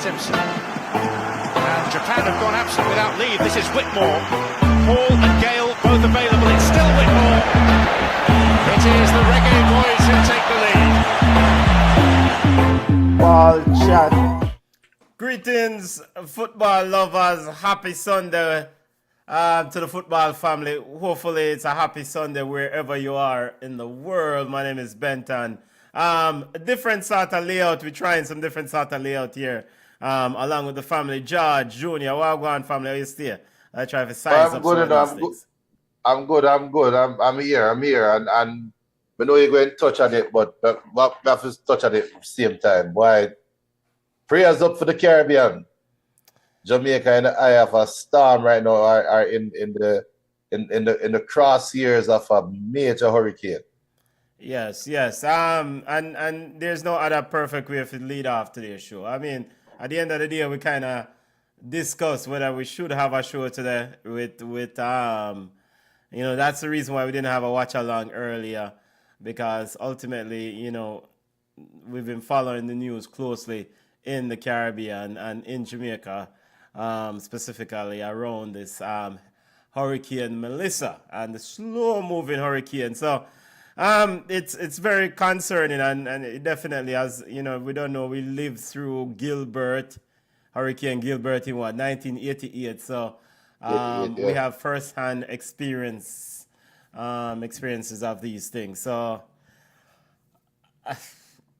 Simpson. And Japan have gone absolutely without lead. This is Whitmore. Hall and Gale both available. It's still Whitmore. It is the Reggae Boys who take the lead. Ball chat. Greetings, football lovers. Happy Sunday to the football family. Hopefully it's a happy Sunday wherever you are in the world. My name is Benton. A different sort of layout. We're trying some different sort of layout here. Along with the family. George, Junior, Wagwan family, how you stay? I try to size up some of these things. I'm good. I'm here. And I know you're going to touch on it, but we have to touch on it at the same time. Why? Prayers up for the Caribbean. Jamaica and the eye of a storm right now are in the crosshairs of a major hurricane. Yes. And there's no other perfect way to lead off today's show. I mean, at the end of the day, we kind of discuss whether we should have a show today with that's the reason why we didn't have a watch along earlier, because ultimately, we've been following the news closely in the Caribbean and in Jamaica, specifically around this Hurricane Melissa and the slow-moving hurricane. So it's very concerning, and it definitely has, we don't know. We lived through Hurricane Gilbert in 1988. So we have first-hand experiences of these things. So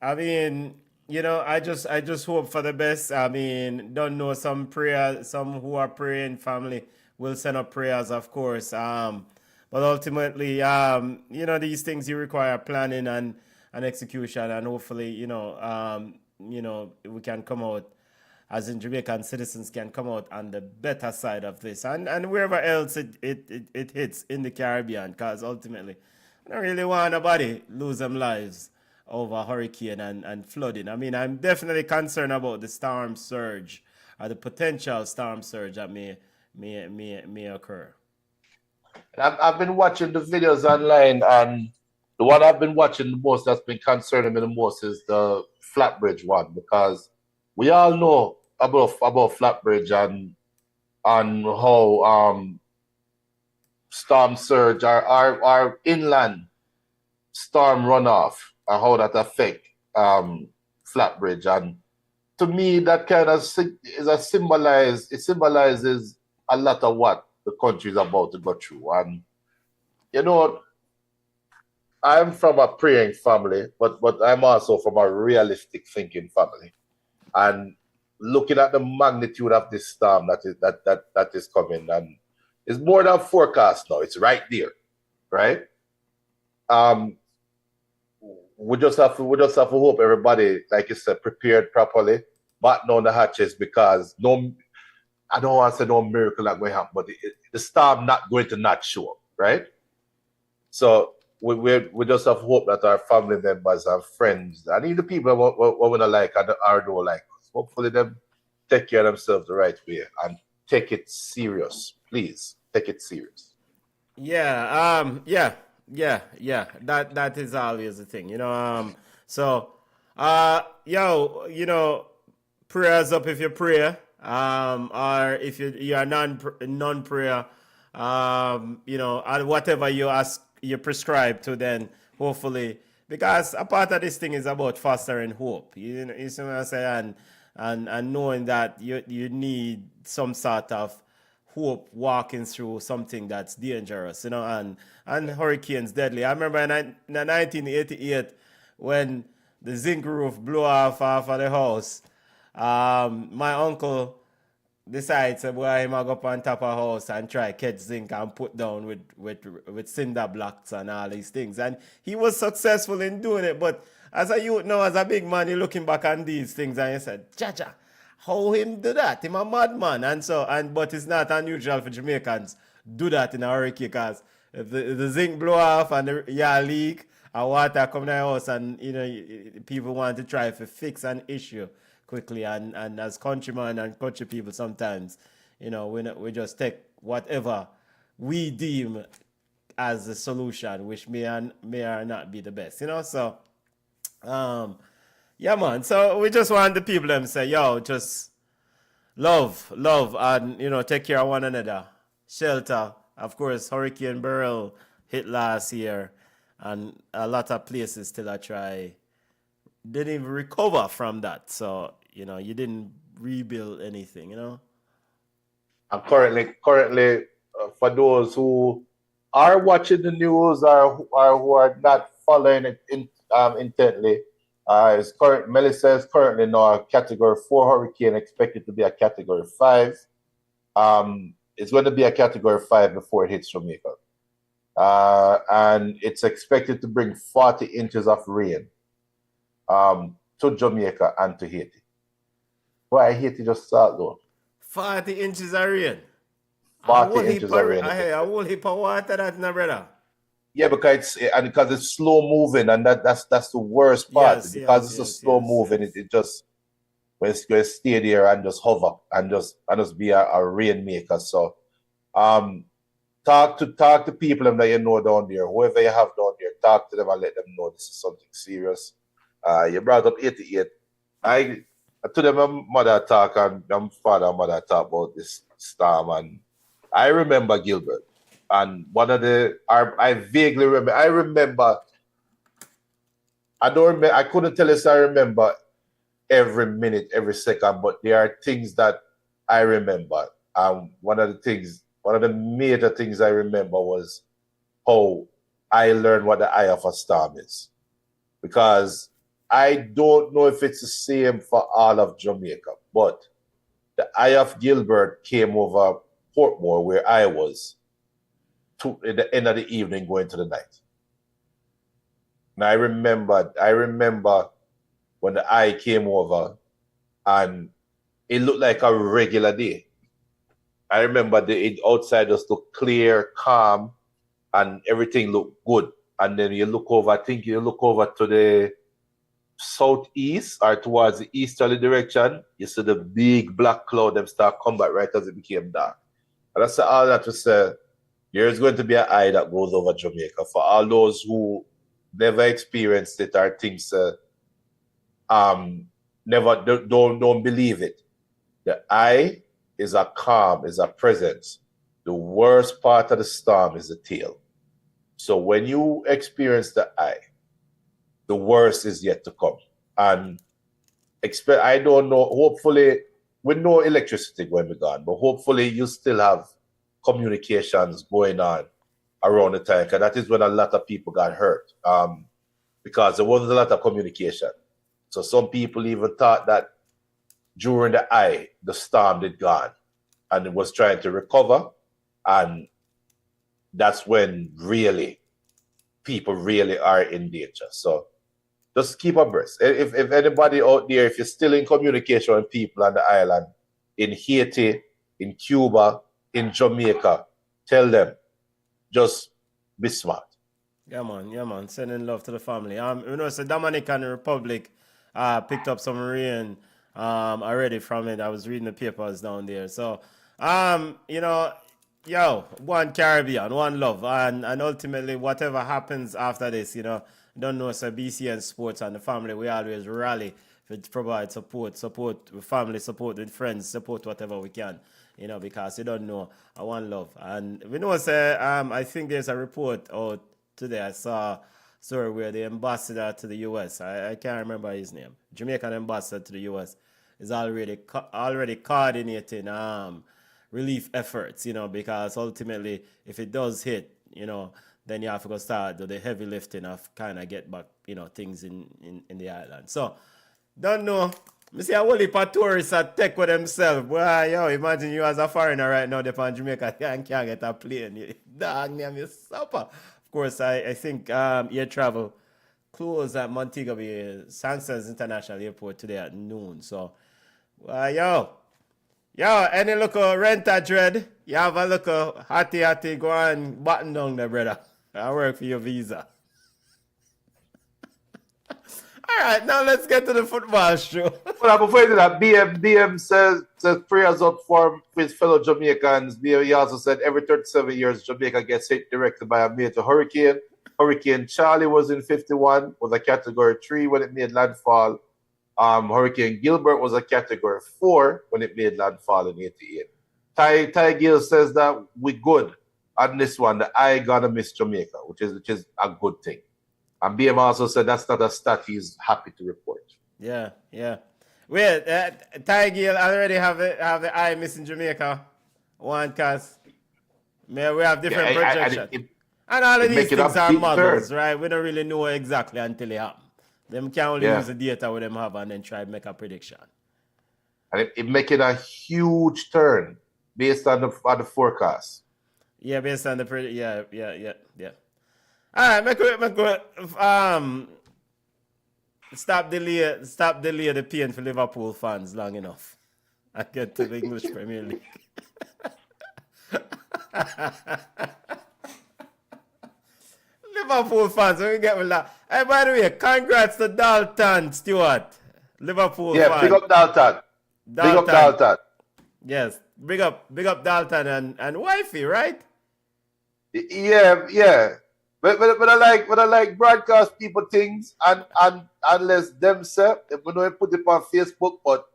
I mean, I just hope for the best. I mean, don't know, some who are praying family will send up prayers, of course. But ultimately, these things, you require planning and execution, and hopefully, we can come out, as in Jamaican citizens can come out on the better side of this, and wherever else it hits in the Caribbean, because ultimately, I don't really want nobody lose them lives over hurricane and flooding. I mean, I'm definitely concerned about the storm surge, or the potential storm surge that may occur. I've been watching the videos online, and the one I've been watching the most that's been concerning me the most is the Flatbridge one, because we all know about Flatbridge and how storm surge, our inland storm runoff, and how that affect Flatbridge. And to me, that kind of symbolizes a lot of what the country is about to go through. And I'm from a praying family, but I'm also from a realistic thinking family. And looking at the magnitude of this storm that is coming, and it's more than forecast now. It's right there, right? We just have to hope everybody, like you said, prepared properly, batten down the hatches, because I don't want to say no miracle that going to happen, but the storm not going to not show up, right? So we just have hope that our family members and friends, and even the people who we don't like and don't like us, hopefully them take care of themselves the right way and take it serious. Please take it serious. Yeah. That is always the thing, prayers up if you pray, or if you are non-prayer, and whatever you prescribe to, then hopefully, because a part of this thing is about fostering hope. You see what I'm saying, and knowing that you need some sort of hope walking through something that's dangerous, and hurricanes deadly. I remember in 1988 when the zinc roof blew off of the house. My uncle decided to boy him go up on top of the house and try catch zinc and put down with cinder blocks and all these things. And he was successful in doing it. But as a youth now, as a big man, you're looking back on these things and you said, Jaja, how him do that? Him a madman. But it's not unusual for Jamaicans do that in a hurricane, because if the zinc blow off and the leak, and water come to the house, and people want to try to fix an issue quickly, and as countrymen and country people, sometimes we just take whatever we deem as the solution, which may or not be the best, so yeah, man. So we just want the people to say, yo, just Love, and take care of one another. Shelter, of course. Hurricane Beryl hit last year, and a lot of places still I try didn't even recover from that. So you didn't rebuild anything. And currently, for those who are watching the news or who are not following it intently, Melissa is currently now a Category 4 hurricane, expected to be a Category 5. It's going to be a Category 5 before it hits Jamaica. And it's expected to bring 40 inches of rain to Jamaica and to Haiti. Why Haiti just start though? 40 inches of rain. 40 inches of rain. I whole heap of water that no brother. Yeah, because it's slow moving, and that's the worst part. It's a slow moving, it just when it's going to stay there and just hover and just be a rainmaker. So talk to people that you know down there, whoever you have down there, talk to them and let them know this is something serious. You brought up 88. To them, my mother talk and my father and mother talk about this storm, and I remember Gilbert. And I vaguely remember. I couldn't tell you if I remember every minute, every second, but there are things that I remember. One of the major things I remember was how I learned what the eye of a storm is. Because I don't know if it's the same for all of Jamaica, but the eye of Gilbert came over Portmore, where I was, at the end of the evening going to the night. And I remember when the eye came over and it looked like a regular day. I remember the outside just looked clear, calm, and everything looked good. And then you look over to the southeast or towards the easterly direction, you see the big black cloud them start come back right as it became dark. And that's all that to say. There's going to be an eye that goes over Jamaica for all those who never experienced it or thinks don't believe it. The eye is a calm, is a presence. The worst part of the storm is the tail. So when you experience the eye, the worst is yet to come. And I don't know, hopefully, with no electricity going to be gone, but hopefully you still have communications going on around the time, because that is when a lot of people got hurt, because there wasn't a lot of communication. So some people even thought that during the eye, the storm had gone and it was trying to recover, and that's when really people really are in danger. So just keep abreast. If anybody out there, if you're still in communication with people on the island, in Haiti, in Cuba, in Jamaica, tell them, just be smart. Yeah, man. Sending love to the family. So Dominican Republic picked up some rain already from it. I was reading the papers down there. So, one Caribbean, one love. And ultimately, whatever happens after this, don't know, so BCN Sports and the family, we always rally to provide support with family, support with friends, support whatever we can. Because you don't know, I want love. And we know, I think there's a report out today. I saw a story where the ambassador to the U.S., I can't remember his name, Jamaican ambassador to the U.S., is already coordinating relief efforts, because ultimately, if it does hit, then you have to go start do the heavy lifting of kind of get back, things in the island. So, don't know. I see a whole heap of tourists that take with themselves. Boy, imagine you as a foreigner right now, they're in Jamaica and can't get a plane. You dog name your supper. Of course, I think air travel closed at Montego Bay Sanchez International Airport today at noon. So, any local renter dread, you have a local hatty, go and button down there, brother. I work for your visa. All right, now let's get to the football show. Well, before you do that, BM says prayers up for his fellow Jamaicans. He also said every 37 years, Jamaica gets hit directly by a major hurricane. Hurricane Charlie was in 51, was a Category 3 when it made landfall. Hurricane Gilbert was a category 4 when it made landfall in 88. Ty Gill says that we're good on this one. The I gonna miss Jamaica, which is a good thing. And BM also said that's not a stat he's happy to report. Yeah. Wait, Ty Gill already have the I missing Jamaica one cause we have different projections. And all of these things are models, right? We don't really know exactly until it happens. Them can only use the data with them have and then try to make a prediction. And it making a huge turn based on the forecast. Yeah, based on the yeah. All right, make stop delay the pain for Liverpool fans long enough. I get to the English Premier League. Liverpool fans, we get with that. Hey, by the way, congrats to Dalton Stewart. Liverpool fan. Big up Dalton. Big up Dalton. Yes, big up Dalton and wifey, right? Yeah. But I like broadcast people things and unless them say if we don't put it on Facebook, but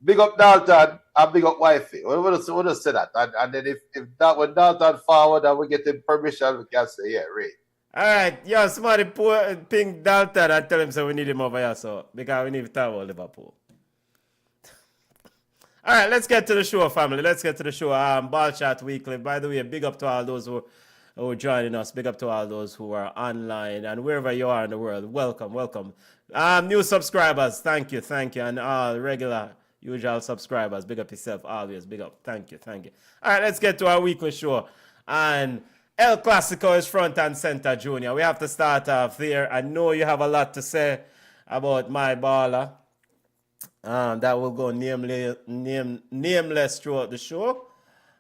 big up Dalton and big up wifey. We'll just say that. And then if that when Dalton forward and we get him permission, we can say, yeah, right. All right, somebody ping Dalton and tell him so we need him over here, so because we need to talk about Liverpool. All right, let's get to the show, family. Let's get to the show. Ball Chat Weekly. By the way, big up to all those who are joining us. Big up to all those who are online and wherever you are in the world. Welcome. New subscribers, thank you. And all regular, usual subscribers, big up yourself always. Big up. Thank you. All right, let's get to our weekly show. And El Clásico is front and center, Junior. We have to start off there. I know you have a lot to say about my baller. That will go nameless throughout the show.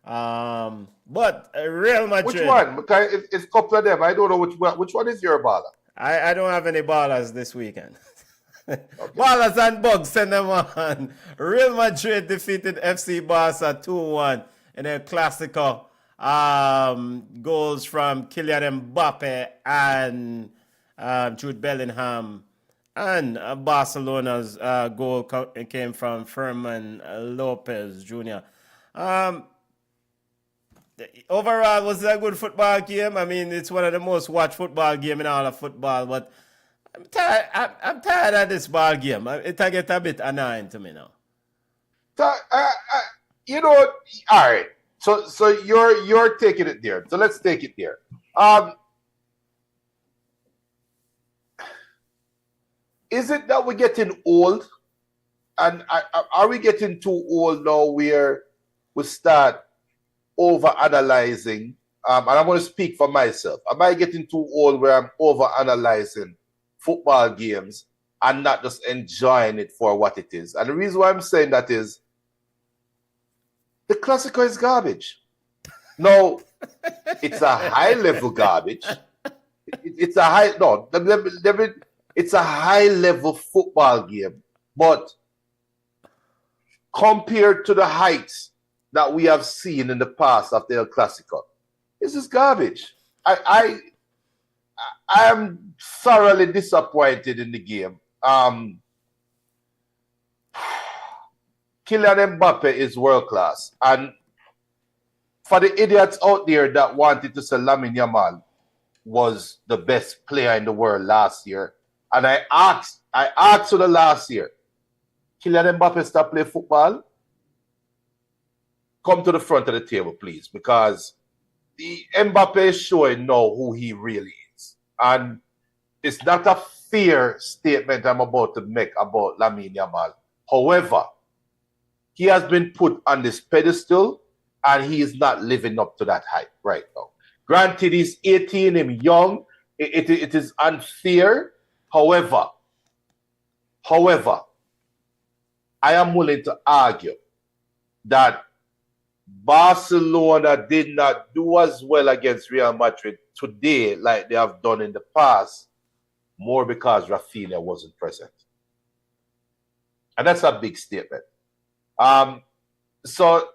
But Real Madrid. Which one? Because it's a couple of them. I don't know which one is your baller. I don't have any ballers this weekend. Okay. Ballers and bugs, send them on. Real Madrid defeated FC Barca 2-1 in El Clásico. Goals from Kylian Mbappé and Jude Bellingham. And Barcelona's goal came from Ferman Lopez Jr. Overall, was it a good football game? I mean, it's one of the most watched football games in all of football, but I'm tired of this ball game. It gets a bit annoying to me now. All right. So you're taking it there. So let's take it there. Is it that we're getting old? And are we getting too old now where we start over-analyzing? And I'm going to speak for myself. Am I getting too old where I'm over-analyzing football games and not just enjoying it for what it is? And the reason why I'm saying that is the Clásico is garbage. No, it's a high-level garbage. It's a high-level football game, but compared to the heights that we have seen in the past of the El Clásico, this is garbage. I am thoroughly disappointed in the game. Kylian Mbappé is world class, and for the idiots out there that wanted to say Lamine Yamal was the best player in the world last year, and I asked for the last year, Kylian Mbappé stop playing football? Come to the front of the table, please, because the Mbappé is showing now who he really is. And it's not a fair statement I'm about to make about Lamine Yamal. However, he has been put on this pedestal and he is not living up to that hype right now. Granted, he's 18, he's young. It is unfair. However, I am willing to argue that Barcelona did not do as well against Real Madrid today like they have done in the past, more because Rafinha wasn't present. And that's a big statement. So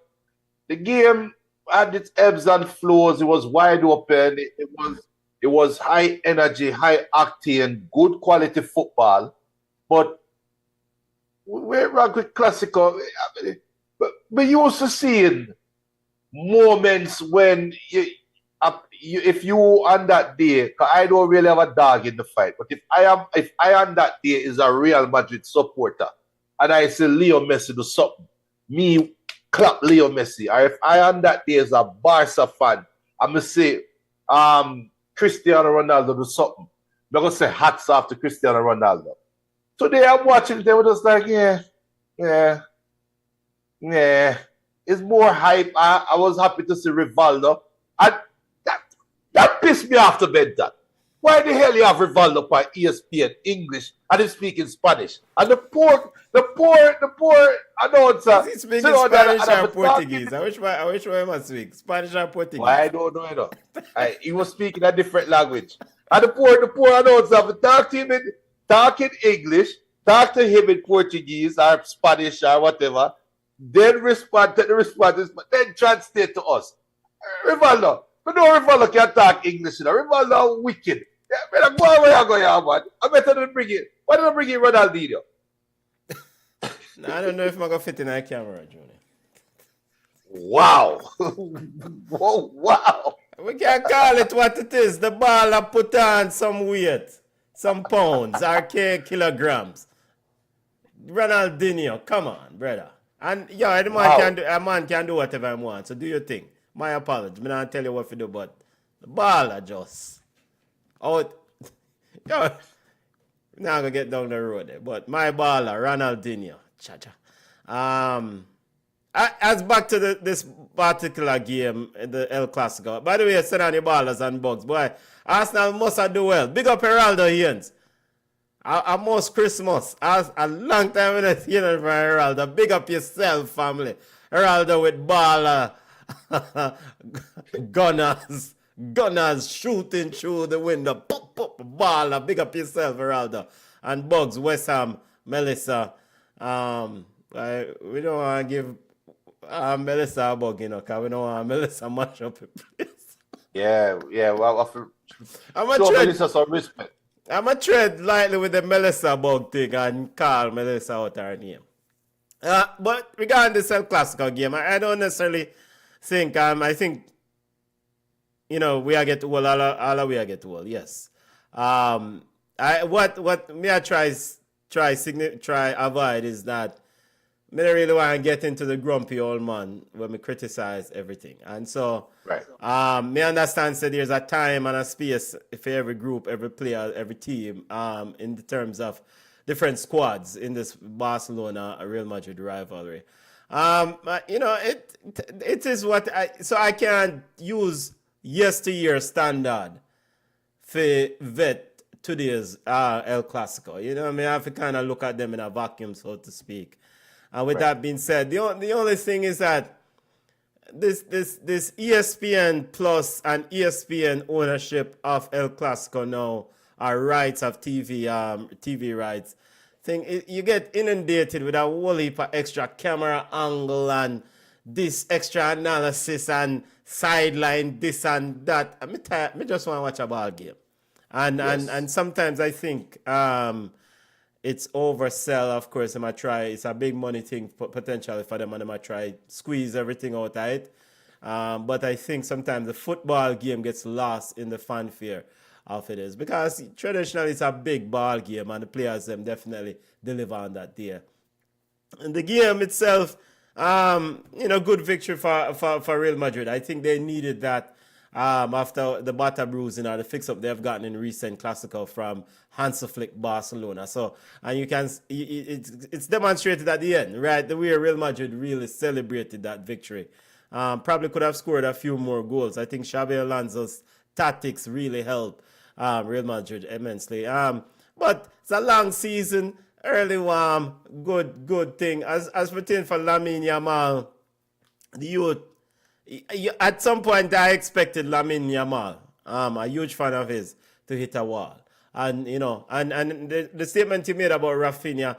the game had its ebbs and flows. It was wide open. It was high energy, high octane, good quality football. But we're wrong with Clásico. But we used to seeing moments when if you on that day, 'cause I don't really have a dog in the fight, but if I on that day is a Real Madrid supporter and I see Leo Messi do something, me clap Leo Messi. Or if I on that day is a Barca fan, I'm gonna say Cristiano Ronaldo do something. I'm gonna say hats off to Cristiano Ronaldo. Today I'm watching, they were just like, yeah. It's more hype. I was happy to see Rivaldo. And that pissed me off to bed that. Why the hell you have Rivaldo by ESPN English and he's speaking Spanish? And the poor announcer. He's speaking Spanish or Portuguese. I wish one must speak Spanish or Portuguese. Well, I don't know. He was speaking a different language. And the poor announcer talking English, talk to him in Portuguese or Spanish or whatever, then respond to the responses, but then translate to us. Rivaldo. But no, Rivaldo can't talk English. Rivaldo wicked. Yeah, man, go away, man. I better than bring it. Why don't I bring in Ronaldinho? I don't know if I'm going to fit in that camera, Junior. Wow. Whoa, wow. We can't call it what it is. The ball put on some weight, some pounds, or kilograms. Ronaldinho, come on, brother. And yeah, a man can do whatever he wants. So do your thing. My apologies. I'm not tell you what to do, but the ball just out. Yo, now I'm gonna get down the road there. But my baller, Ronaldinho. Cha-cha. As back to this particular game, the El Clásico. By the way, send on the ballers and bugs. Boy, Arsenal must have do well. Big up Heraldo Hiens. Almost Christmas. A long time in the hearing from Heraldo. Big up yourself, family. Heraldo with baller. Gunners shooting through the window. Pop, pop, baller. Big up yourself, Heraldo. And Bugs, West Ham, Melissa. We don't want to give Melissa a bug, because we don't want Melissa mash up the place. Yeah. Well, I'm going to Melissa some respect. I'm going to tread lightly with the Melissa bug thing and call Melissa out her name. But regarding this El Clásico game, I don't necessarily think, I think, we are get well, all we are get well, yes. What me I try avoid is that I don't really want to get into the grumpy old man when we criticize everything. And so, me understand that there's a time and a space for every group, every player, every team, in the terms of different squads in this Barcelona Real Madrid rivalry. It is what I can't use yesteryear standard for vet today's El Clásico. I have to kind of look at them in a vacuum, so to speak. And with that being said, the only thing is that this ESPN Plus and ESPN ownership of El Clásico now, our rights of TV rights thing, you get inundated with a whole heap of extra camera angle and this extra analysis and sideline this and that. I just want to watch a ball game, and sometimes I think it's oversell. Of course, it's a big money thing potentially for them, and they might try squeeze everything out of it. But I think sometimes the football game gets lost in the fanfare of it is, because traditionally it's a big ball game and the players them definitely deliver on that day. And the game itself, good victory for Real Madrid. I think they needed that after the batter bruising or the fix-up they've gotten in recent Clásico from Hansi Flick Barcelona. So, and you can, it's demonstrated at the end, right? The way Real Madrid really celebrated that victory. Probably could have scored a few more goals. I think Xabi Alonso's tactics really helped Real Madrid immensely. But it's a long season, early warm, good thing. As pertains for Lamine Yamal, the youth, at some point I expected Lamine Yamal, a huge fan of his, to hit a wall. And, and the statement he made about Rafinha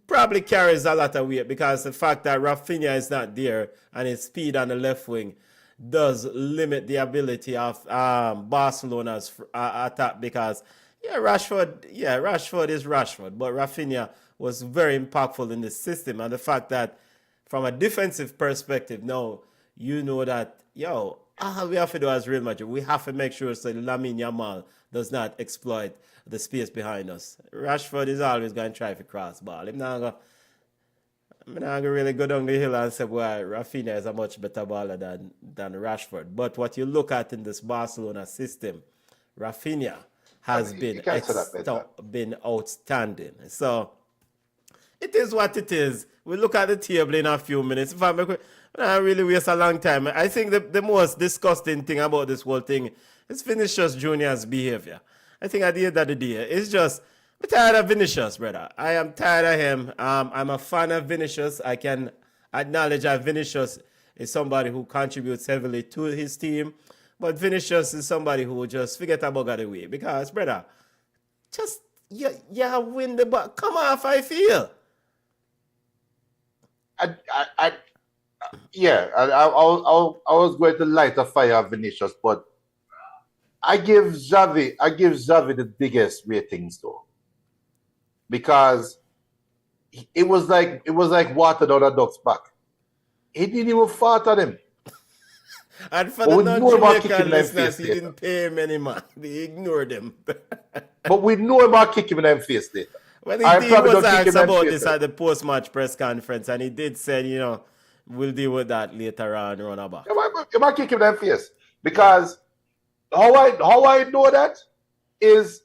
probably carries a lot of weight, because the fact that Rafinha is not there and his speed on the left wing does limit the ability of Barcelona's attack, because Rashford is Rashford, but Rafinha was very impactful in the system, and the fact that from a defensive perspective, now you know that all we have to do as Real Madrid, we have to make sure so Lamine Yamal does not exploit the space behind us. Rashford is always going to try to cross ball. I'm not going to really go down the hill and say, well, Rafinha is a much better baller than Rashford. But what you look at in this Barcelona system, Rafinha has been outstanding. So it is what it is. We'll look at the table in a few minutes. If I really waste a long time. I think the most disgusting thing about this whole thing is Vinicius Junior's behavior. I think at the end of the day, it's just, I'm tired of Vinicius, brother. I am tired of him. I'm a fan of Vinicius. I can acknowledge that Vinicius is somebody who contributes heavily to his team. But Vinicius is somebody who will just forget about the way. Because, brother, just, win the ball. Come off, I feel. I was going to light a fire of Vinicius, but I give Xavi the biggest ratings though, because it was like water down a duck's back. He didn't even fart at him. And for the non-Jamaican listeners, he didn't pay him any money. He ignored him. But we know about kicking him in the face later. Well, he was asked about this at the post-match press conference, and he did say, we'll deal with that later on, run about. You might kick him in the face. Because how I know that is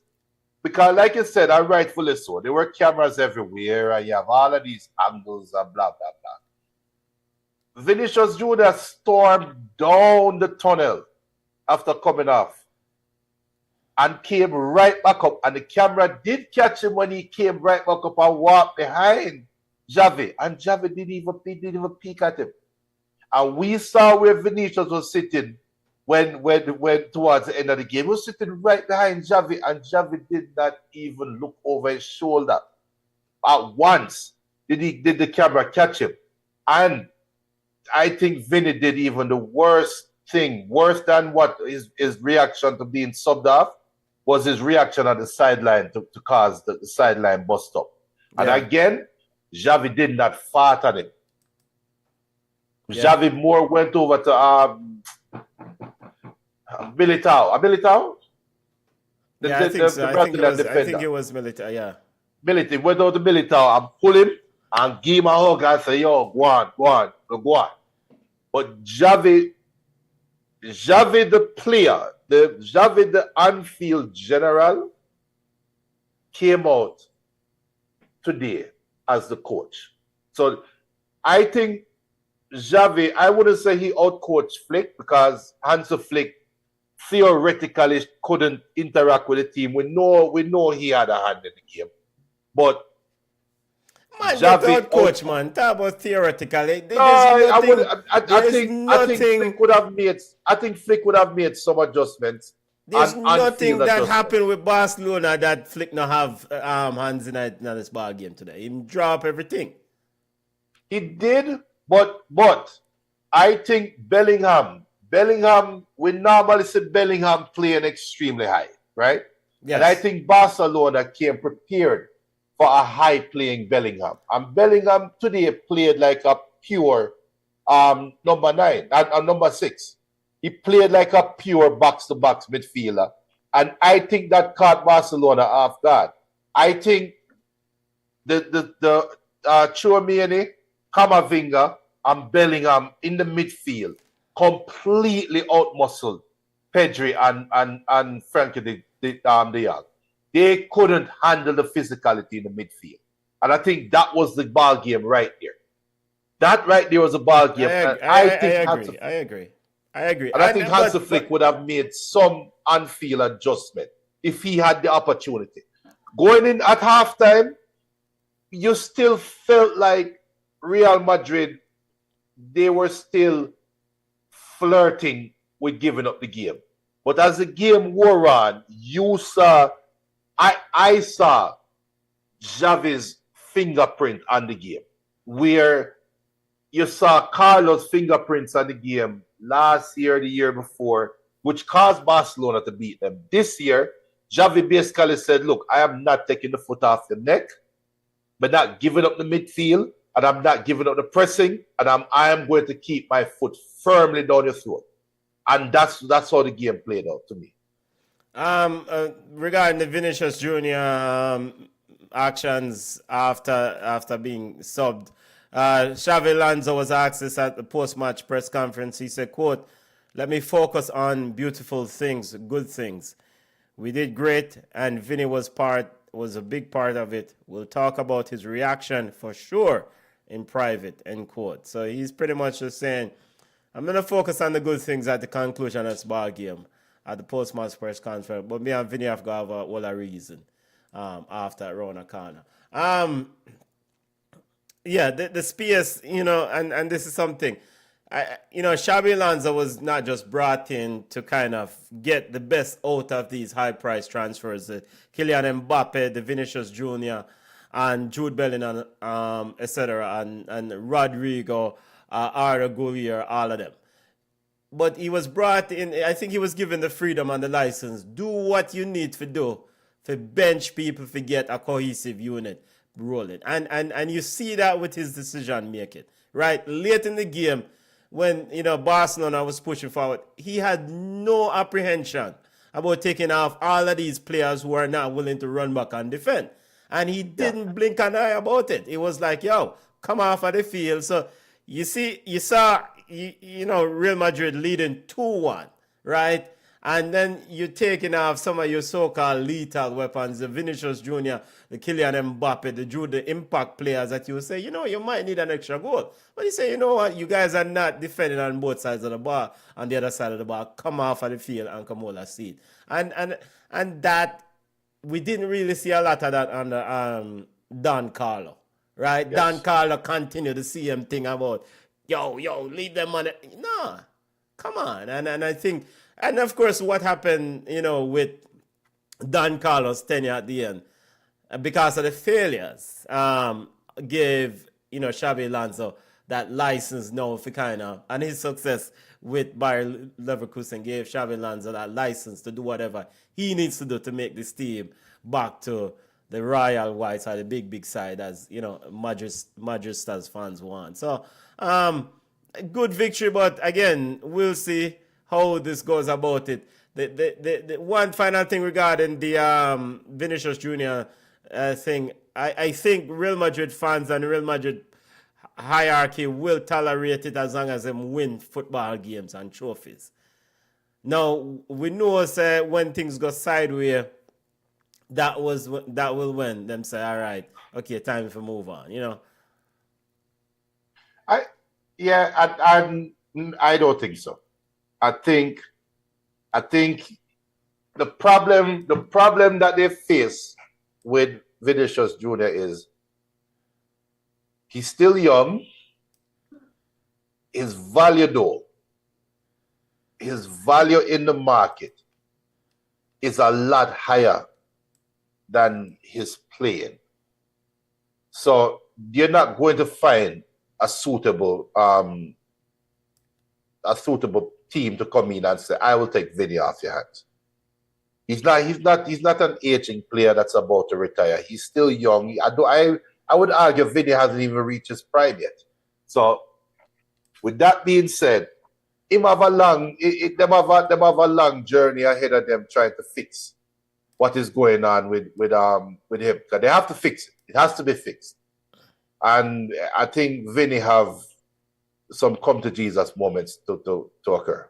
because, like you said, and rightfully so, there were cameras everywhere, and you have all of these angles and blah, blah, blah. Vinicius Junior stormed down the tunnel after coming off and came right back up. And the camera did catch him when he came right back up and walked behind Xavi. And Xavi didn't even peek at him. And we saw where Vinicius was sitting when towards the end of the game. He was sitting right behind Xavi, and Xavi did not even look over his shoulder. At once did the camera catch him. And I think Vinny did even the worst thing, worse than what his reaction to being subbed off, was his reaction at the sideline to cause the sideline bust up. And again, Xavi did not fart at him. Yeah. Xavi more went over to Militao. Militao? I think so. I think it was Militao, yeah. Militao went over to Militao and pull him and give him a hug and say, yo, go on. But Xavi the player, Xavi the on-field general, came out today as the coach. So I think Xavi, I wouldn't say he outcoached Flick, because Hansi Flick theoretically couldn't interact with the team. We know he had a hand in the game. But man, Xavi coach, man. Talk about theoretically. I think Flick would have made some adjustments. There's nothing that happened with Barcelona that Flick not have hands in this ball game today. He drop everything. He did, but I think Bellingham, we normally see Bellingham playing extremely high, right? Yes. And I think Barcelona came prepared for a high-playing Bellingham. And Bellingham today played like a pure number 9 and number 6. He played like a pure box-to-box midfielder. And I think that caught Barcelona off guard. I think the Tchouaméni, Camavinga, and Bellingham in the midfield completely outmuscled Pedri and Frankie de Jong. They couldn't handle the physicality in the midfield. And I think that was the ball game right there. That right there was a ball game. I agree. And I think Hansi Flick would have made some on-field adjustment if he had the opportunity. Going in at halftime, you still felt like Real Madrid, they were still flirting with giving up the game. But as the game wore on, you saw, I saw Xavi's fingerprint on the game, where you saw Carlos' fingerprints on the game last year, the year before, which caused Barcelona to beat them. This year, Xavi basically said, look, I am not taking the foot off the neck, but not giving up the midfield, and I'm not giving up the pressing, and I am going to keep my foot firmly down your throat. And that's how the game played out to me. Regarding the Vinicius Jr. Actions after being subbed, Xavi Alonso was asked this at the post-match press conference. He said, quote, "Let me focus on beautiful things, good things. We did great, and Vinny was a big part of it. We'll talk about his reaction for sure in private," end quote. So he's pretty much just saying, I'm going to focus on the good things at the conclusion of this ball game at the post-match press conference. But me and Vinny have got a whole reason after around the corner. Yeah, the space, and this is something. Xabi Alonso was not just brought in to kind of get the best out of these high-price transfers. Kylian Mbappé, the Vinicius Jr., and Jude Bellingham, etc., and Rodrigo, Arda Güler, all of them. But he was brought in, I think he was given the freedom and the license. Do what you need to do to bench people to get a cohesive unit rolling. And you see that with his decision making, right? Late in the game, when Barcelona was pushing forward, he had no apprehension about taking off all of these players who are not willing to run back and defend. And he didn't blink an eye about it. It was like, yo, come off of the field. So you saw Real Madrid leading 2-1, right? And then you're taking off some of your so-called lethal weapons, the Vinicius Jr., the Kylian Mbappé, the Jude, the impact players that you say, you might need an extra goal. But you say, you know what, you guys are not defending on both sides of the ball. On the other side of the ball, come off of the field and come all a seat. And that, we didn't really see a lot of that under Don Carlo, right? Yes. Don Carlo continued the same thing about, yo, leave them on it. No, come on. And I think... And of course, what happened, with Don Carlos' tenure at the end, because of the failures, gave, Xabi Alonso that license now for and his success with Bayer Leverkusen gave Xabi Alonso that license to do whatever he needs to do to make this team back to the royal whites or the big side, as, Madrid's fans want. So, good victory, but again, we'll see how this goes about it. The one final thing regarding the Vinicius Jr. Thing, I think Real Madrid fans and Real Madrid hierarchy will tolerate it as long as them win football games and trophies. Now, we know when things go sideways, that will when them say, all right, okay, time to move on, I don't think so. I think the problem that they face with Vinicius Jr. is he's still young. His value in the market is a lot higher than his playing. So you're not going to find a suitable team to come in and say, I will take Vinny off your hands. He's not an aging player that's about to retire. He's still young. I would argue Vinny hasn't even reached his prime yet. So with that being said, them have a long journey ahead of them trying to fix what is going on with him. Because they have to fix it. It has to be fixed. And I think Vinny have some come to Jesus moments to occur.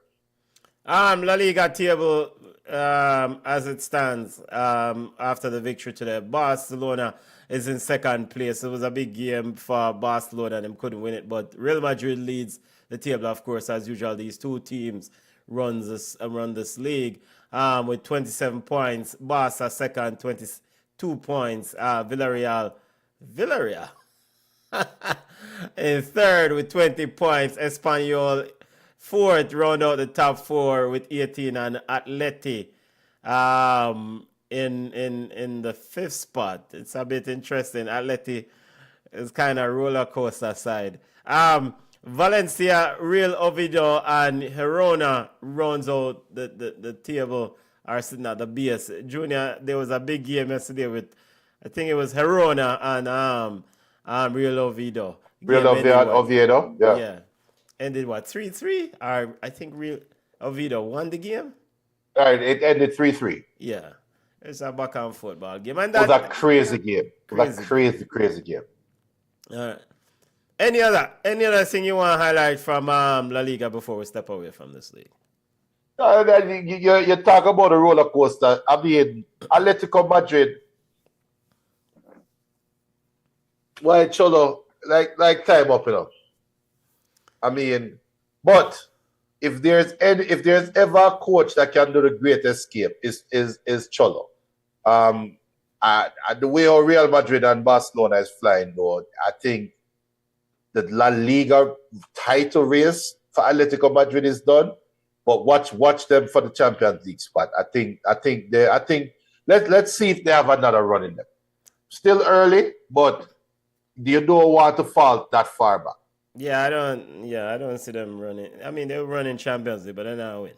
La Liga table as it stands after the victory today. Barcelona is in second place. It was a big game for Barcelona and they couldn't win it, but Real Madrid leads the table, of course, as usual. These two teams run this league with 27 points. Barca second, 22 points. Villarreal in third with 20 points. Espanyol fourth, round out the top four with 18, and Atleti in the fifth spot. It's a bit interesting. Atleti is kind of roller coaster side. Valencia, Real Oviedo, and Girona rounds out the table are sitting at the base. Junior, there was a big game yesterday with, I think it was Herona and Real Oviedo. Real Oviedo, yeah. Yeah. Ended what, 3-3? Or I think Real Oviedo won the game. All right, it ended 3-3. Yeah. It's a back and football game. And It was that a crazy game. It was a crazy game. all right. Any other thing you want to highlight from La Liga before we step away from this league? You talk about a roller coaster. I mean, Atletico Madrid. Why Cholo like time up, you know. I mean, but if there's ever a coach that can do the great escape, is Cholo. The way how Real Madrid and Barcelona is flying, though, I think the La Liga title race for Atletico Madrid is done. But watch them for the Champions League spot. I think let's see if they have another run in them. Still early, but you don't want to fall that far back. Yeah, I don't see them running. I mean, they're running Champions League, but they're not win.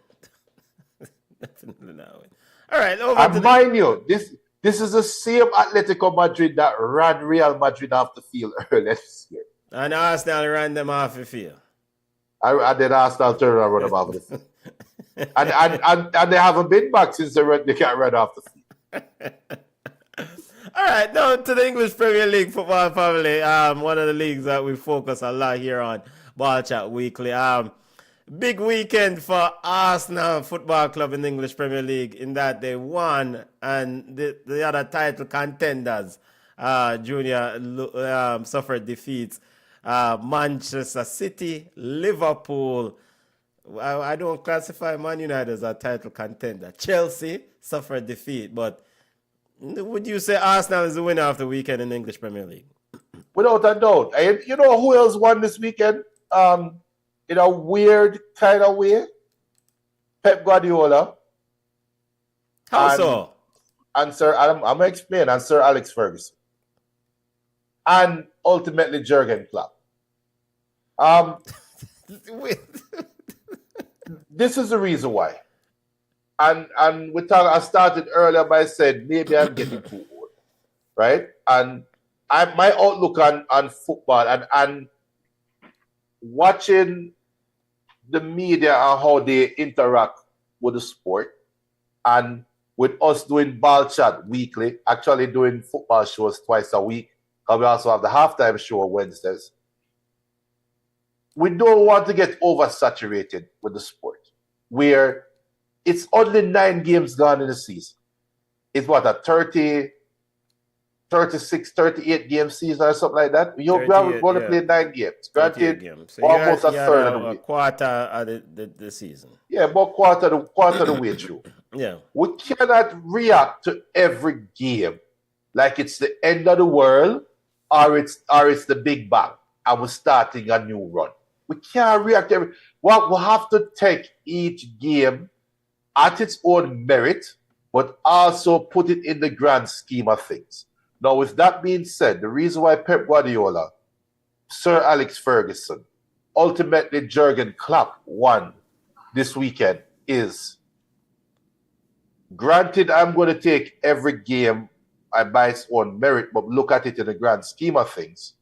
Definitely not win. All right, and mind you, this is the same Atletico Madrid that ran Real Madrid off the field earlier this year. And Arsenal ran them off the field. And then Arsenal turn around run them off the field. and they haven't been back since they can't run off the field. All right, now to the English Premier League football family. One of the leagues that we focus a lot here on Ball Chat Weekly. Big weekend for Arsenal Football Club in the English Premier League in that they won, and the other title contenders, Junior, suffered defeats. Manchester City, Liverpool. I don't classify Man United as a title contender. Chelsea suffered defeat, but would you say Arsenal is the winner of the weekend in the English Premier League? Without a doubt. And you know who else won this weekend? In a weird kind of way? Pep Guardiola. How so? And Sir, I'm going to explain, and Sir Alex Ferguson. And ultimately Jurgen Klopp. This is the reason why. And I started earlier by saying maybe I'm getting too old, right? And my outlook on football and watching the media and how they interact with the sport, and with us doing Ball Chat weekly, actually doing football shows twice a week, because we also have the halftime show on Wednesdays. We don't want to get oversaturated with the sport, where it's only 9 games gone in the season. It's what, a 30, 36, 38 game season or something like that? We're going to play 9 games. Granted, games. So almost a third of the way. A quarter of the season. Yeah, about quarter of the way through. Yeah. We cannot react to every game like it's the end of the world or it's the Big Bang and we're starting a new run. We can't react to every. Well, we have to take each game at its own merit, but also put it in the grand scheme of things. Now, with that being said, the reason why Pep Guardiola, Sir Alex Ferguson, ultimately Jurgen Klopp won this weekend is, granted, I'm going to take every game by its own merit, but look at it in the grand scheme of things.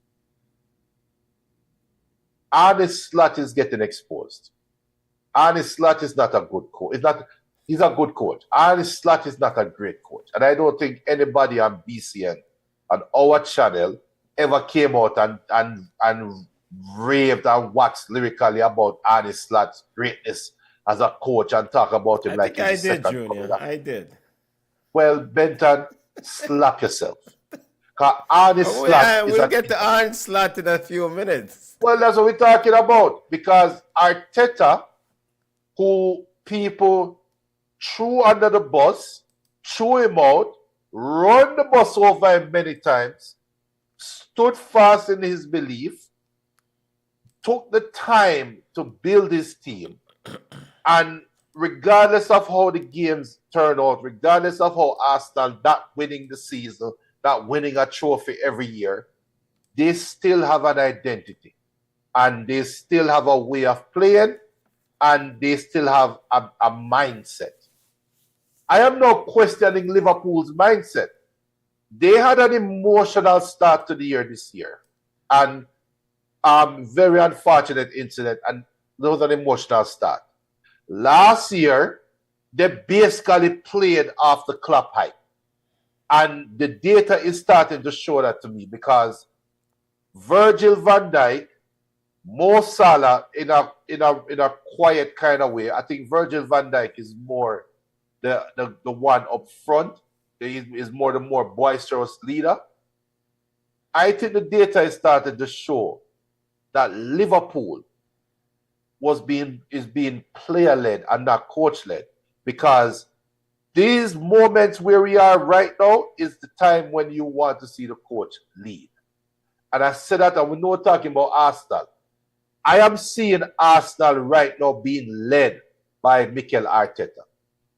Arne Slot is getting exposed. Arne Slot is not a good coach. He's a good coach. Arne Slot is not a great coach. And I don't think anybody on BCN, on our channel, ever came out and raved and waxed lyrically about Arne Slot's greatness as a coach and talk about him like he's I did, Junior. I did. Well, Benton, slap yourself. Because Arne Slot we'll get to Arne Slot in a few minutes. Well, that's what we're talking about. Because Arteta, who people threw under the bus, threw him out, run the bus over him many times, stood fast in his belief, took the time to build his team, and regardless of how the games turn out, regardless of how Arsenal not winning the season, not winning a trophy every year, they still have an identity, and they still have a way of playing, and they still have a mindset. I am now questioning Liverpool's mindset. They had an emotional start to the year this year. And very unfortunate incident. And there was an emotional start. Last year, they basically played off the Klopp hype. And the data is starting to show that to me because Virgil van Dijk, Mo Salah in a quiet kind of way. I think Virgil van Dijk is more the one up front. He is more the more boisterous leader. I think the data is starting to show that Liverpool is being player led and not coach led, because these moments where we are right now is the time when you want to see the coach lead. And I said that, and we're not talking about Arsenal. I am seeing Arsenal right now being led by Mikel Arteta.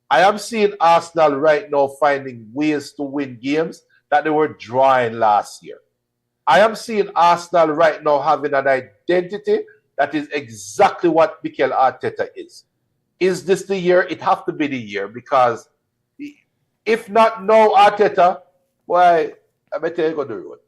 I am seeing Arsenal right now finding ways to win games that they were drawing last year. I am seeing Arsenal right now having an identity that is exactly what Mikel Arteta is. Is this the year? It has to be the year, because if not now, Arteta, why, I better go the road.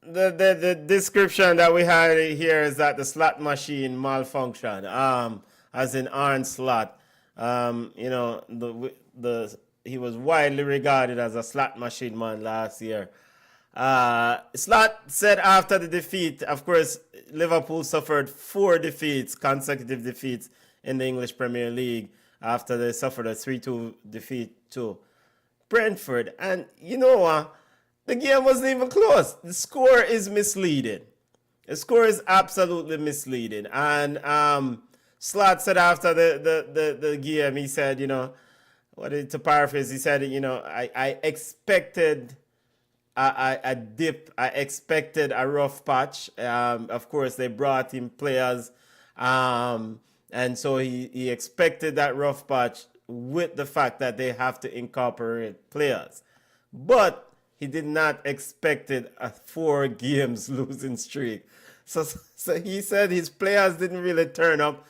The description that we had here is that the slot machine malfunctioned. As in Arne Slot, you know, he was widely regarded as a slot machine man last year. Slot said after the defeat, of course, Liverpool suffered 4 consecutive defeats in the English Premier League after they suffered a 3-2 defeat to Brentford. And you know what? The game wasn't even close. The score is misleading. The score is absolutely misleading. And Slot said after the game, he said, you know, to paraphrase, he said, you know, I expected a dip. I expected a rough patch. Of course, they brought in players. And so he expected that rough patch with the fact that they have to incorporate players. But he did not expect a 4 games losing streak. So he said his players didn't really turn up.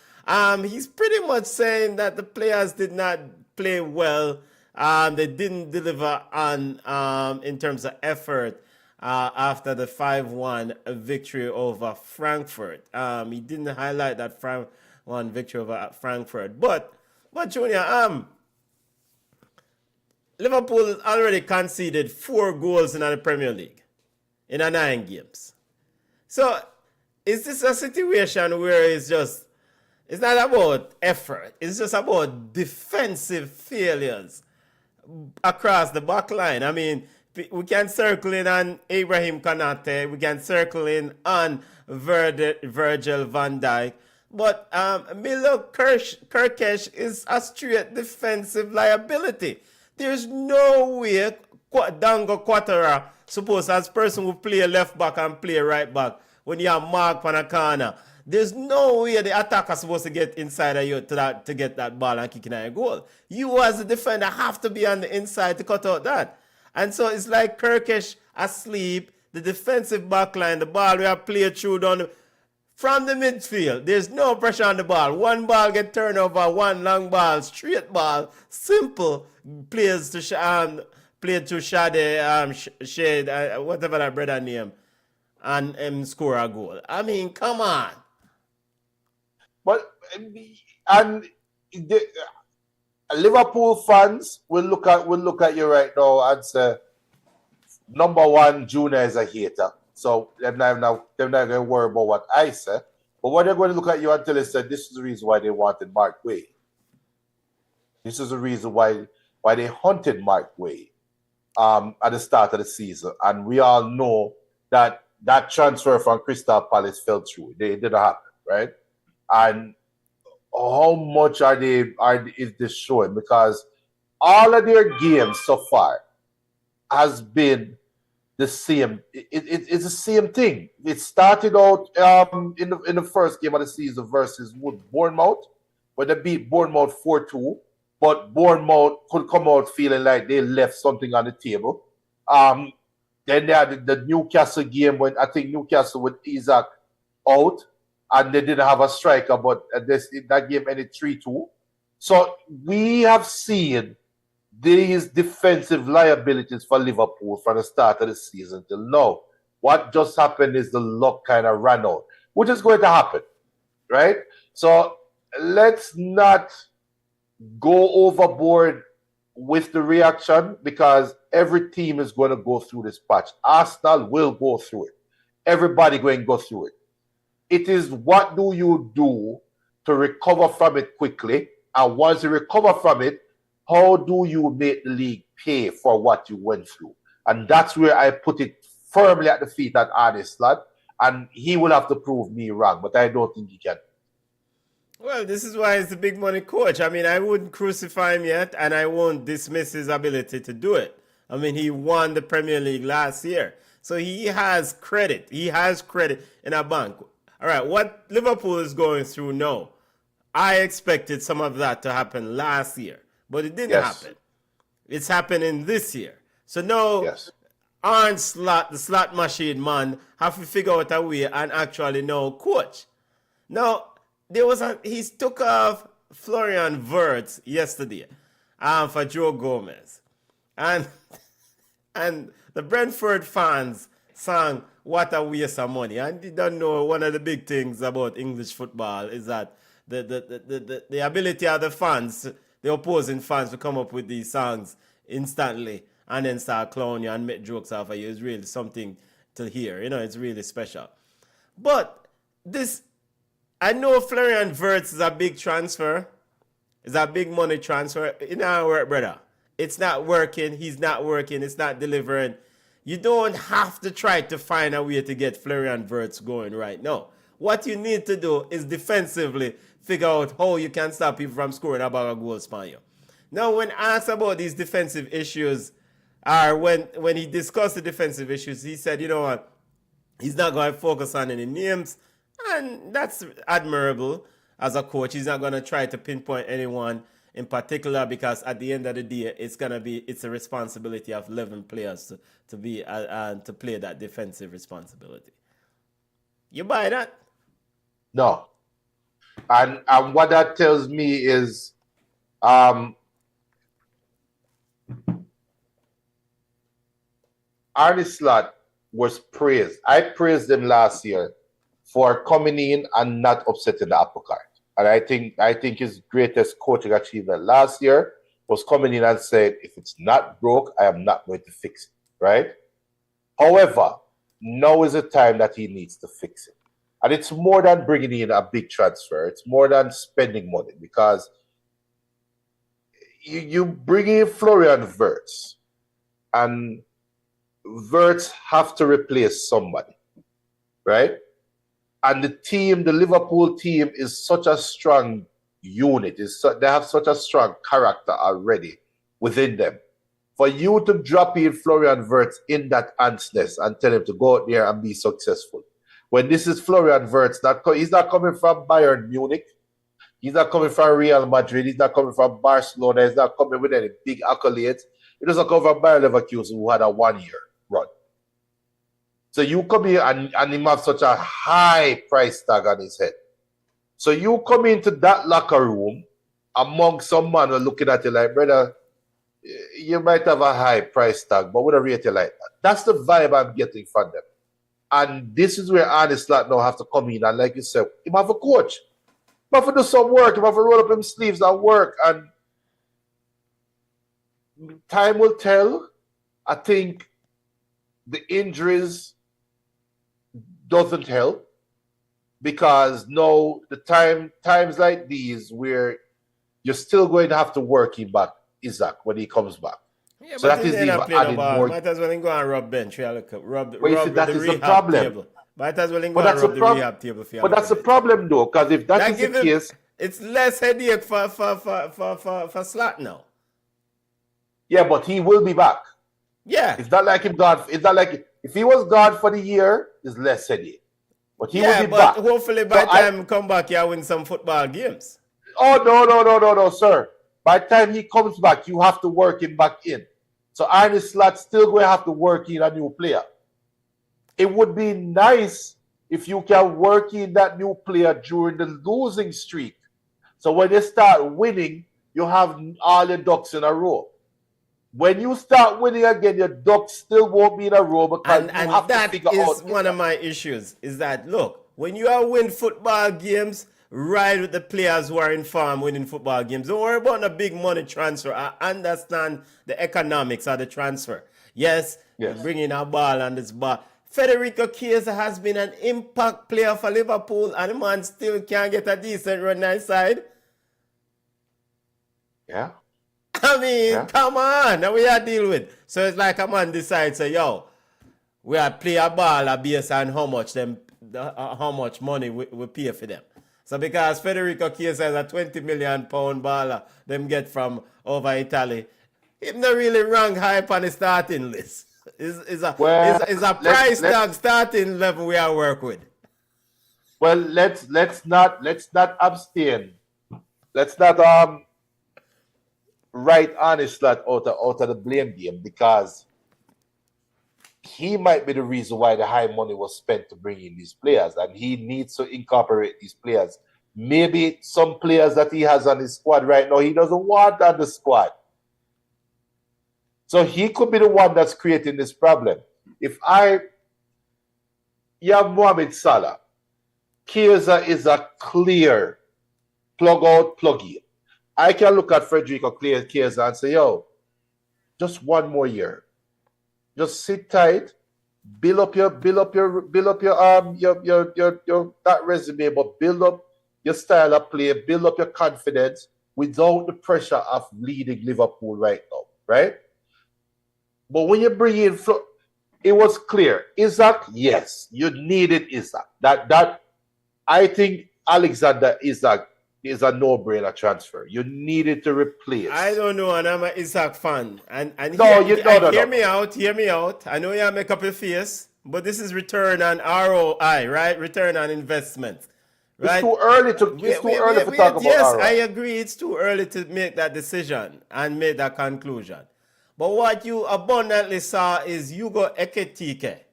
He's pretty much saying that the players did not play well. They didn't deliver on in terms of effort after the 5-1 victory over Frankfurt. He didn't highlight that 5-1 victory over Frankfurt. But Junior, Liverpool has already conceded 4 goals in the Premier League in 9 games. So is this a situation where it's not about effort, it's just about defensive failures across the back line? I mean, we can circle in on Ibrahim Konate, we can circle in on Virgil van Dijk, but Milo Kirkesh is a straight defensive liability. There's no way Dango Quattara, suppose as person who play left back and play right back, when you have Mark Panakana, there's no way the attacker is supposed to get inside of you to get that ball and kick in a goal. You as a defender have to be on the inside to cut out that. And so it's like Kirkesh asleep, the defensive back line, the ball we have played through from the midfield. There's no pressure on the ball. One ball get turned over, one long ball, straight ball, simple plays to play to Shade, whatever that brother name, and score a goal. I mean, come on. But Liverpool fans will look at you right now and say, number one, Junior is a hater. So they're not going to worry about what I say. But what they're going to look at you until they said, this is the reason why they wanted Mark Way. This is the reason why they hunted Mark Way at the start of the season. And we all know that transfer from Crystal Palace fell through. It didn't happen, right? And how much is this showing? Because all of their games so far has been the same. It's the same thing. It started out in the first game of the season versus Bournemouth, where they beat Bournemouth 4-2, but Bournemouth could come out feeling like they left something on the table. Then they had the Newcastle game when I think Newcastle with Isaac out, and they didn't have a striker, but that game ended 3-2. So we have seen these defensive liabilities for Liverpool from the start of the season till now. What just happened is the luck kind of ran out, which is going to happen, right? So let's not go overboard with the reaction, because every team is going to go through this patch. Arsenal will go through it. Everybody going to go through it. It is what do you do to recover from it quickly, and once you recover from it, how do you make the league pay for what you went through? And that's where I put it firmly at the feet of Arne Slot, and he will have to prove me wrong, but I don't think he can. Well, this is why he's the big money coach. I mean, I wouldn't crucify him yet, and I won't dismiss his ability to do it. I mean, he won the Premier League last year. So he has credit. He has credit in a bank. All right, what Liverpool is going through now, I expected some of that to happen last year, but it didn't happen. It's happening this year. So now, Arne Slot, the slot machine man, have to figure out a way and actually know coach. Now, he took off Florian Wirtz yesterday for Joe Gomez. And the Brentford fans sang, "What a waste of money." And they don't know one of the big things about English football is that the ability of the fans, the opposing fans, to come up with these songs instantly and then start clowning you and make jokes off of you is really something to hear. You know, it's really special. But I know Florian Wirtz is a big transfer. It's a big money transfer. It don't work, brother. It's not working. He's not working. It's not delivering. You don't have to try to find a way to get Florian Wirtz going right now. What you need to do is defensively figure out how you can stop him from scoring a bag of goals for you. Now, when asked about these defensive issues, or when he discussed the defensive issues, he said, you know what, he's not going to focus on any names, and that's admirable as a coach. He's not going to try to pinpoint anyone in particular, because at the end of the day, it's a responsibility of 11 players to play that defensive responsibility. You buy that? No. And what that tells me is Arne Slot was praised. I praised him last year for coming in and not upsetting the apple cart. And I think his greatest coaching achievement last year was coming in and saying, if it's not broke, I am not going to fix it, right? However, now is the time that he needs to fix it. And it's more than bringing in a big transfer. It's more than spending money, because you bring in Florian Wirtz, and Wirtz have to replace somebody, right? And the Liverpool team is such a strong unit. They have such a strong character already within them. For you to drop in Florian Wirtz in that ant's nest and tell him to go out there and be successful, when this is Florian Wirtz, he's not coming from Bayern Munich, he's not coming from Real Madrid, he's not coming from Barcelona, he's not coming with any big accolades. He doesn't come from Bayer Leverkusen, who had a 1-year run. So you come here and him have such a high price tag on his head. So you come into that locker room among some man who are looking at you like, brother, you might have a high price tag, but we don't rate you like that. That's the vibe I'm getting from them. And this is where Arne Slot now have to come in, and like you said, he have a coach. He have to do some work. He have to roll up his sleeves and work. And time will tell. I think the injuries doesn't help, because now the times like these where you're still going to have to work him back, Isaac, when he comes back. Yeah, so that is even adding more. Might as well go and rub bench. Rub that is the problem. Table. Might as well go and rub the rehab table. But that's the problem, though, because if that is the case, it's less headache for Slot now. Yeah, but he will be back. Yeah, it's not like him gone. It's not like if he was gone for the year, it's less headache. But he will be back. Hopefully, by the time he come back, he'll win some football games. Oh no, sir. By the time he comes back, you have to work him back in. So Arne Slot still going to have to work in a new player. It would be nice if you can work in that new player during the losing streak. So when they start winning, you have all your ducks in a row. When you start winning again, your ducks still won't be in a row because you have to figure out. And that is one of my issues, is that, look, when you are winning football games, ride with the players who are in form winning football games. Don't worry about the big money transfer. I understand the economics of the transfer. Yes. Bringing a ball on this ball. Federico Chiesa has been an impact player for Liverpool, and the man still can't get a decent run on his side. Yeah. I mean, come on. Now we are deal with. So it's like a man decides, say, yo, we are play a ball based on how much money we pay for them. So because Federico Chiesa is a £20 million baller, them get from over Italy, he's not really rank high on the starting list. Is a price tag starting level we are work with. Well, let's not abstain. Let's not write honest out of the blame game, because he might be the reason why the high money was spent to bring in these players, and he needs to incorporate these players. Maybe some players that he has on his squad right now, he doesn't want on the squad. So he could be the one that's creating this problem. You have Mohamed Salah. Chiesa is a clear plug out, plug in. I can look at Federico Chiesa and say, yo, just one more year. Just sit tight, build up your that resume, but build up your style of play, build up your confidence without the pressure of leading Liverpool right now, right? But when you bring in, it was clear. Isak, yes, you needed Isak. That I think Alexander Isak is a no-brainer transfer. You needed to replace. I don't know, and I'm an Isak fan. And no, hear me out. I know you make up your face, but this is return on ROI, right? Return on investment. Right? It's too early to talk about Yes, ROI. I agree. It's too early to make that decision and make that conclusion. But what you abundantly saw is Hugo Ekitike.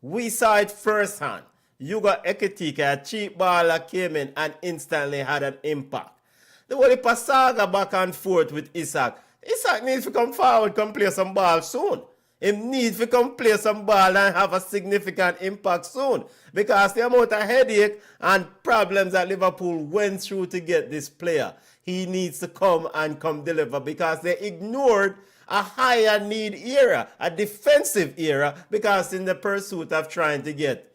We saw it firsthand. Hugo Ekitike, a cheap baller, came in and instantly had an impact. The way the saga back and forth with Isak. Isak needs to come forward, come play some ball soon. He needs to come play some ball and have a significant impact soon. Because the amount of headache and problems that Liverpool went through to get this player, he needs to come deliver, because they ignored a higher need era, a defensive era, because in the pursuit of trying to get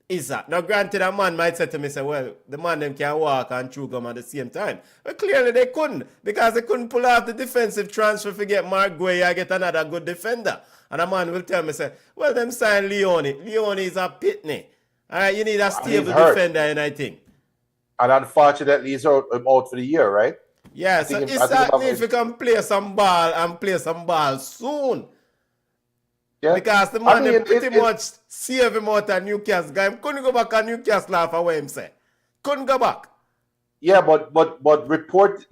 Isak. Now, granted, a man might say to me, well, the man them can walk and chew gum at the same time. But clearly they couldn't, because they couldn't pull off the defensive transfer to get Mark Gueye, get another good defender. And a man will tell me, well, them sign Leone. Leone is a pitney. All right, you need a stable defender, and I think. And unfortunately, he's out for the year, right? Yeah, so Isak needs to come play some ball and play some ball soon. Yeah. Because the man pretty much save him out of Newcastle. Guy couldn't go back to Newcastle after what him say. Couldn't go back. Yeah, but reportedly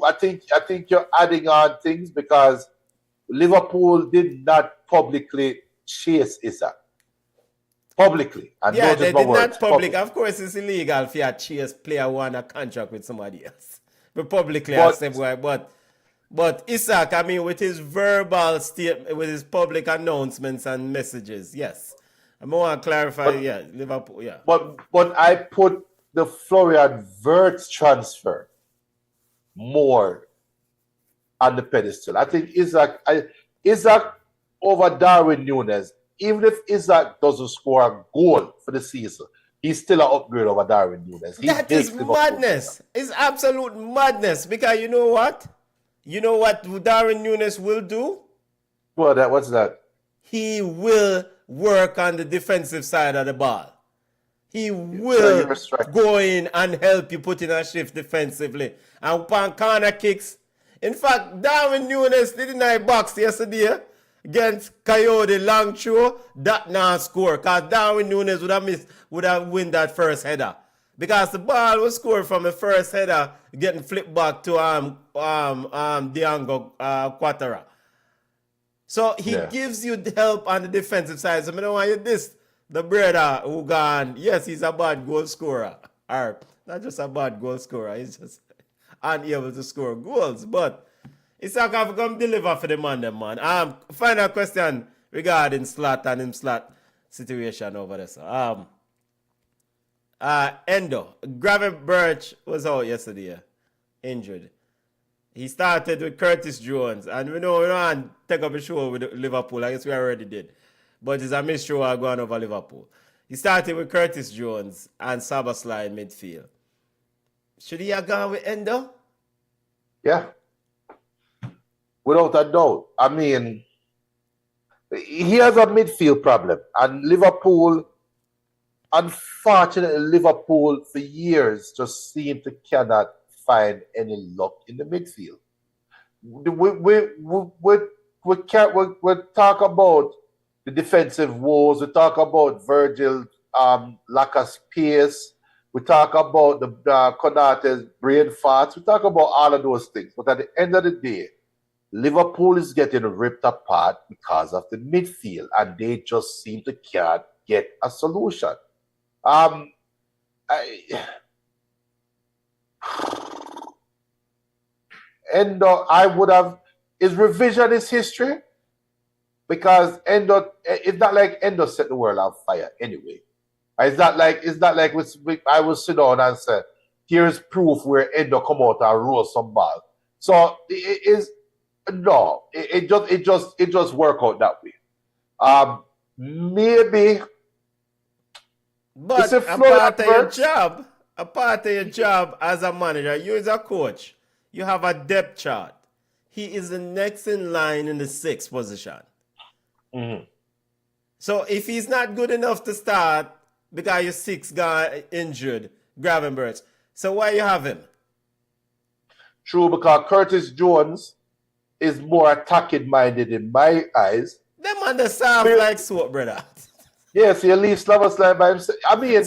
I think you're adding on things, because Liverpool did not publicly chase Isak. Publicly. And yeah, they did not public. Of course, it's illegal if you chase player one a contract with somebody else. But publicly, I said, but Isak, I mean, with his verbal statement, with his public announcements and messages, yes. I want to clarify, Liverpool, yeah. But I put the Florian Wirtz transfer more on the pedestal. I think Isak over Darwin Núñez. Even if Isak doesn't score a goal for the season, he's still an upgrade over Darwin Núñez. That is madness. It's absolute madness. Because you know what? You know what Darwin Núñez will do? What's that? He will work on the defensive side of the ball. He will go in and help you put in a shift defensively. And upon corner kicks. In fact, Darwin Núñez did in a box yesterday against Coyote long throw, that not score. Because Darwin Núñez would have win that first header. Because the ball was scored from the first header, getting flipped back to Diogo Quattara. So he gives you the help on the defensive side. So I don't want you this. The brother who gone, yes, he's a bad goal scorer. Or not just a bad goal scorer, he's just unable to score goals. But it's like I've come deliver for the man, them, man. Final question regarding slot and him slot situation over there. So, Endo. Gravin Birch was out yesterday, injured. He started with Curtis Jones, and we know we don't take up a show with Liverpool. I guess we already did. But it's a mixture going over Liverpool. He started with Curtis Jones and Szoboszlai in midfield. Should he have gone with Endo? Yeah. Without a doubt. I mean, he has a midfield problem. And Liverpool, unfortunately, Liverpool for years just seem to cannot find any luck in the midfield. We talk about the defensive woes. We talk about Virgil lack of pace. We talk about the Konate's brain farts. We talk about all of those things. But at the end of the day, Liverpool is getting ripped apart because of the midfield, and they just seem to can't get a solution. Endo, I would have, is revisionist history, because Endo, it's not like Endo set the world on fire anyway. It's not like I will sit down and say, here's proof where Endo come out and roll some ball. So it just work out that way. Maybe, but a part of your job as a manager, you as a coach, you have a depth chart. He is the next in line in the 6th position. Mm-hmm. So if he's not good enough to start because your 6th guy injured, Gravenberch, so why you have him? True, because Curtis Jones is more attacking minded in my eyes. Them on the soft like soap, brother. Yes, you leave Szoboszlai by himself. I mean,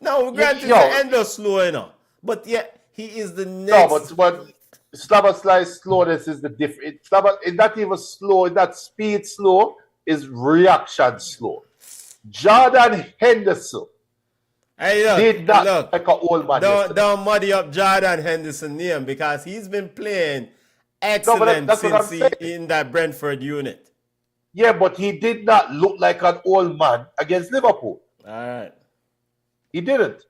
no, granted, the end of slow enough, but yet he is the next. No, but Szoboszlai's slowness is the different. It's not even slow. It's not speed slow. It's reaction slow. Jordan Henderson did not like an old man. Don't muddy up Jordan Henderson's name, because he's been playing excellent since in that Brentford unit. Yeah, but he did not look like an old man against Liverpool. All right. He didn't.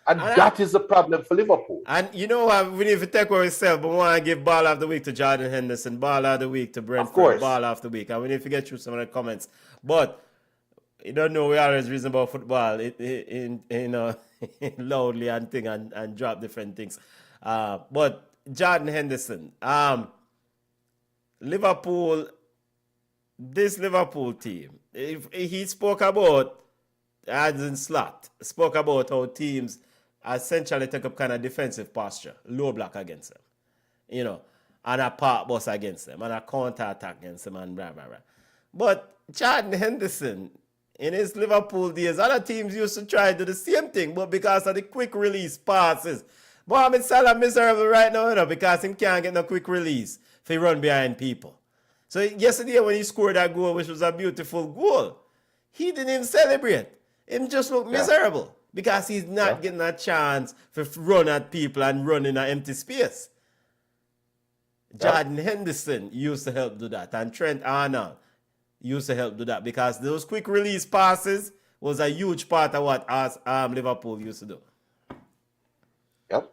And that is the problem for Liverpool. And you know what? We need to take over ourselves, but we want to give ball of the week to Jordan Henderson, ball of the week to Brentford, ball of the week. And we need to get through some of the comments. But you don't know, we always reason about football loudly and thing and drop different things. But Jordan Henderson, this Liverpool team, he spoke about, as in Slot, spoke about how teams essentially take up kind of defensive posture, low block against them, and a part bus against them, and a counter attack against them, and blah, blah, blah. But Jordan Henderson, in his Liverpool days, other teams used to try to do the same thing, but because of the quick release passes. Mohamed Salah miserable right now, because he can't get no quick release if he run behind people. So yesterday when he scored that goal, which was a beautiful goal, he didn't even celebrate. He just looked miserable because he's not getting a chance to run at people and run in an empty space. Jordan Henderson used to help do that, and Trent Arnold used to help do that, because those quick release passes was a huge part of what Liverpool used to do. Yep.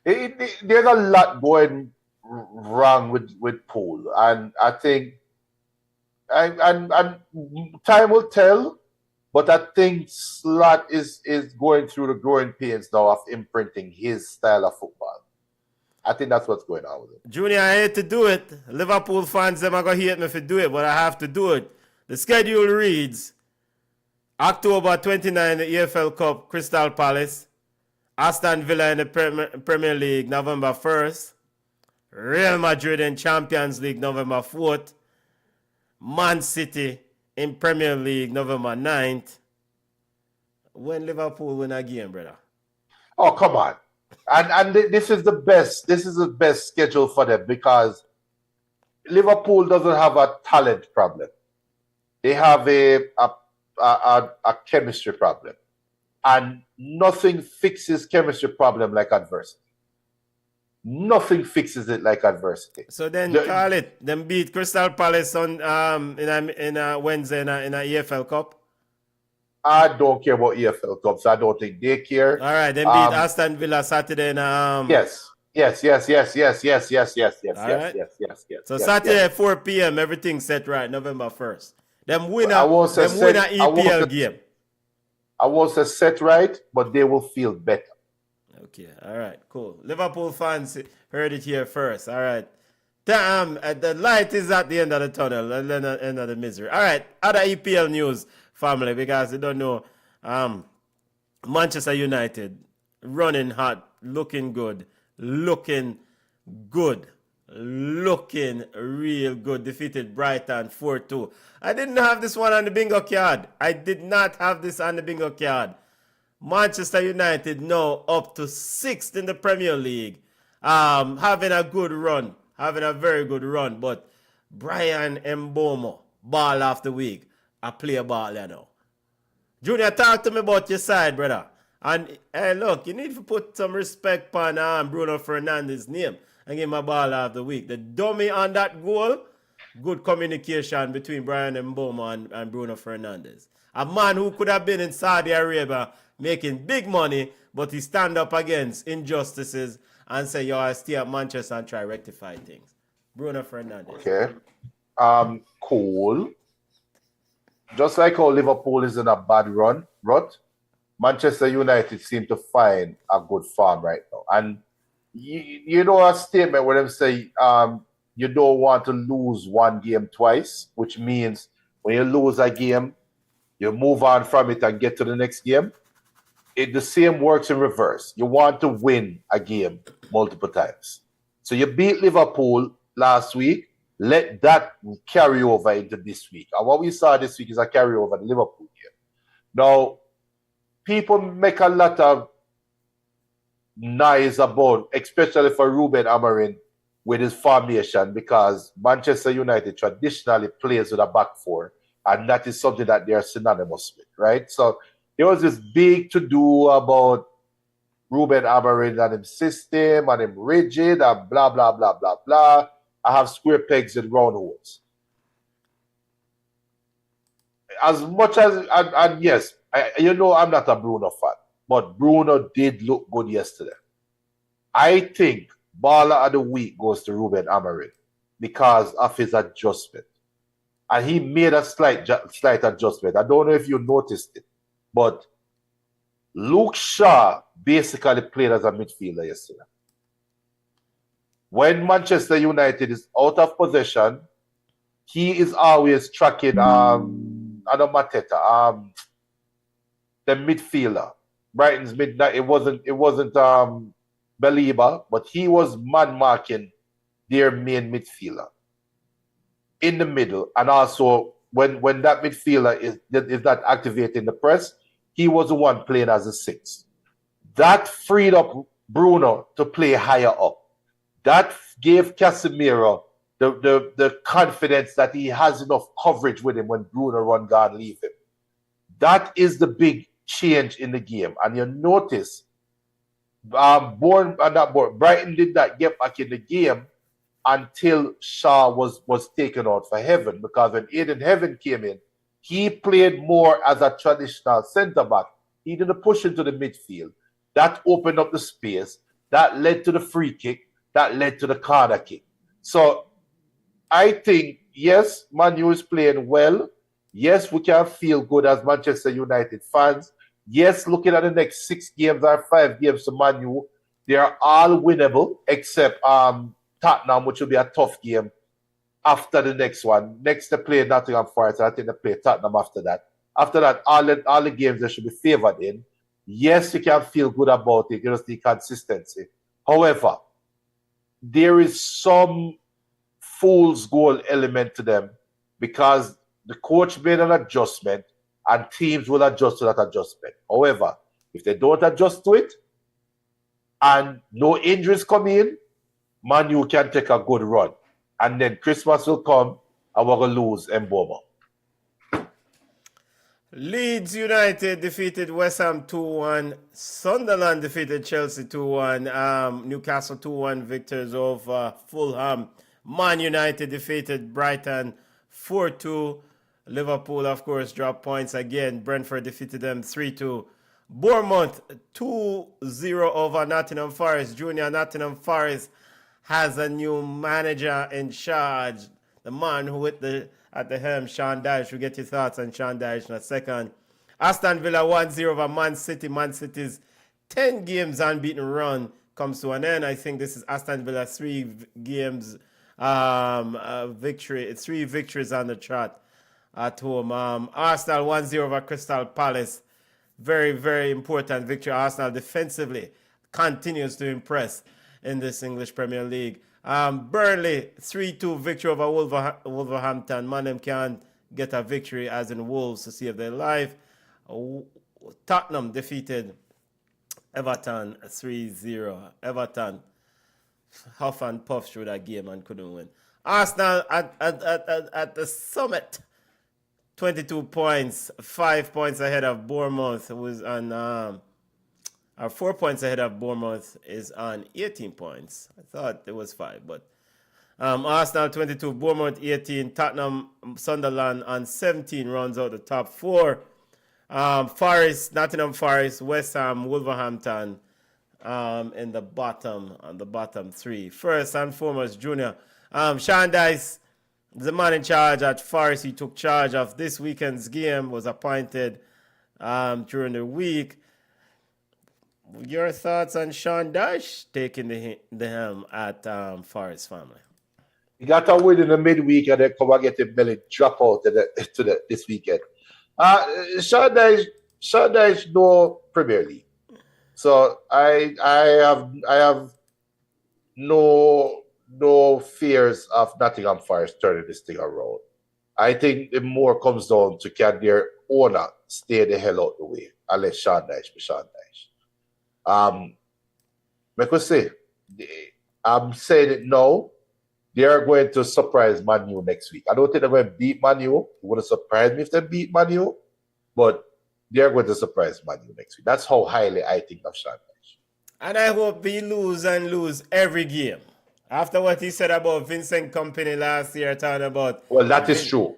There's a lot going wrong with Poole, and I think and time will tell, but I think Slot is going through the growing pains now of imprinting his style of football. I think that's what's going on with it. Junior, I hate to do it. Liverpool fans, them are going to hate me if I do it, but I have to do it. The schedule reads October 29, the EFL Cup, Crystal Palace. Aston Villa in the Premier League, November 1st. Real Madrid in Champions League, November 4th. Man City in Premier League, November 9th. When Liverpool win a game, brother? Oh, come on. And this is the best schedule for them, because Liverpool doesn't have a talent problem. They have a chemistry problem. And nothing fixes chemistry problem like adversity. Nothing fixes it like adversity. So then call it. Them beat Crystal Palace on in a Wednesday in a EFL Cup. I don't care about EFL Cups. I don't think they care. All right, then beat Aston Villa Saturday in Yes. So Saturday at 4 p.m. everything set right, November 1st. Them win a EPL game. I won't say set right, but they will feel better. Okay, all right, cool. Liverpool fans heard it here first. All right. The light is at the end of the tunnel, and then the end of the misery. All right, other EPL news, family, because you don't know, Manchester United running hot, looking good, looking real good. Defeated Brighton 4-2. I didn't have this one on the bingo card. Manchester United now up to 6th in the Premier League. Having a very good run. But Brian Mbeumo, ball of the week, I play a ball now. Junior, talk to me about your side, brother. And hey, look, you need to put some respect on Bruno Fernandes's name and give him a ball of the week. The dummy on that goal, good communication between Brian Mbeumo and Bruno Fernandes. A man who could have been in Saudi Arabia making big money, but he stand up against injustices and say, yo, I stay at Manchester and try to rectify things. Bruno Fernandes. Okay. Cool. Just like how Liverpool is in a bad rut, Manchester United seem to find a good form right now. And you know a statement where they say you don't want to lose one game twice, which means when you lose a game, you move on from it and get to the next game. The same works in reverse. You want to win a game multiple times. So you beat Liverpool last week. Let that carry over into this week. And what we saw this week is a carryover the Liverpool game. Now, people make a lot of noise about, especially for Ruben Amorim with his formation, because Manchester United traditionally plays with a back four, and that is something that they are synonymous with, right? So there was this big to-do about Ruben Amorim and his system and him rigid and blah, blah, blah, blah, blah. I have square pegs in round holes. As much as, and yes, I'm not a Bruno fan, but Bruno did look good yesterday. I think Baller of the Week goes to Ruben Amorim because of his adjustment. And he made a slight adjustment. I don't know if you noticed it, but Luke Shaw basically played as a midfielder yesterday. When Manchester United is out of possession, he is always tracking Mateta, the midfielder. Brighton's midnight. It wasn't Belieber, but he was man marking their main midfielder in the middle, and also when that midfielder is not activating the press, he was the one playing as a 6. That freed up Bruno to play higher up. That gave Casemiro the confidence that he has enough coverage with him when Bruno run guard leave him. That is the big change in the game. And you notice Brighton did not get back in the game until Shaw was taken out for Heaven, because when Aiden Heaven came in, he played more as a traditional centre-back. He didn't push into the midfield. That opened up the space. That led to the free kick. That led to the corner kick. So I think, yes, Man U is playing well. Yes, we can feel good as Manchester United fans. Yes, looking at the next 6 games or 5 games to Man U, they are all winnable except Tottenham, which will be a tough game after the next one. Next, they play Nottingham Forest. I think they play Tottenham after that. After that, all the games they should be favoured in. Yes, you can feel good about it. You just need consistency. However, there is some fool's goal element to them because the coach made an adjustment and teams will adjust to that adjustment. However, if they don't adjust to it and no injuries come in, Man U can take a good run. And then Christmas will come and we're going to lose Mbeumo. Leeds United defeated West Ham 2-1. Sunderland defeated Chelsea 2-1. Newcastle 2-1 victors over Fulham. Man United defeated Brighton 4-2. Liverpool, of course, dropped points again. Brentford defeated them 3-2. Bournemouth 2-0 over Nottingham Forest. Junior, Nottingham Forest has a new manager in charge. The man who at the helm, Sean Dyche. We'll get your thoughts on Sean Dyche in a second. Aston Villa 1-0 over Man City. Man City's 10 games unbeaten run comes to an end. I think this is Aston Villa's 3 games victory. It's 3 victories on the trot at home. Arsenal 1-0 over Crystal Palace. Very, very important victory. Arsenal defensively continues to impress in this English Premier League. Burnley 3-2 victory over Wolverhampton. Man, them can't get a victory as in Wolves to save their life. Tottenham defeated Everton 3-0. Everton huff and puff through that game and couldn't win. Arsenal at the summit, 22 points, 5 points ahead of Bournemouth, who is on 4 points ahead of Bournemouth is on 18 points. I thought it was 5, but Arsenal 22, Bournemouth 18, Tottenham, Sunderland on 17 rounds out the top 4. Forest, Nottingham Forest, West Ham, Wolverhampton in the bottom 3. First and foremost, Junior. Sean Dyche, the man in charge at Forest, he took charge of this weekend's game, was appointed during the week. Your thoughts on Sean Dyche taking the helm at Forest, family? He got a win in the midweek and then come and get him belly drop out this weekend. Sean Dyche no Premier League. So I have no fears of Nottingham Forest turning this thing around. I think it more comes down to can their owner stay the hell out the way and let Sean Dyche be Sean Dyche. Because I'm saying it now, they are going to surprise Man U next week. I don't think they're going to beat Man U. It wouldn't surprise me if they beat Man U, but they're going to surprise Man U next week. That's how highly I think of Sean Dyche. And I hope we lose every game. After what he said about Vincent Kompany last year, talking about... Well, that is true.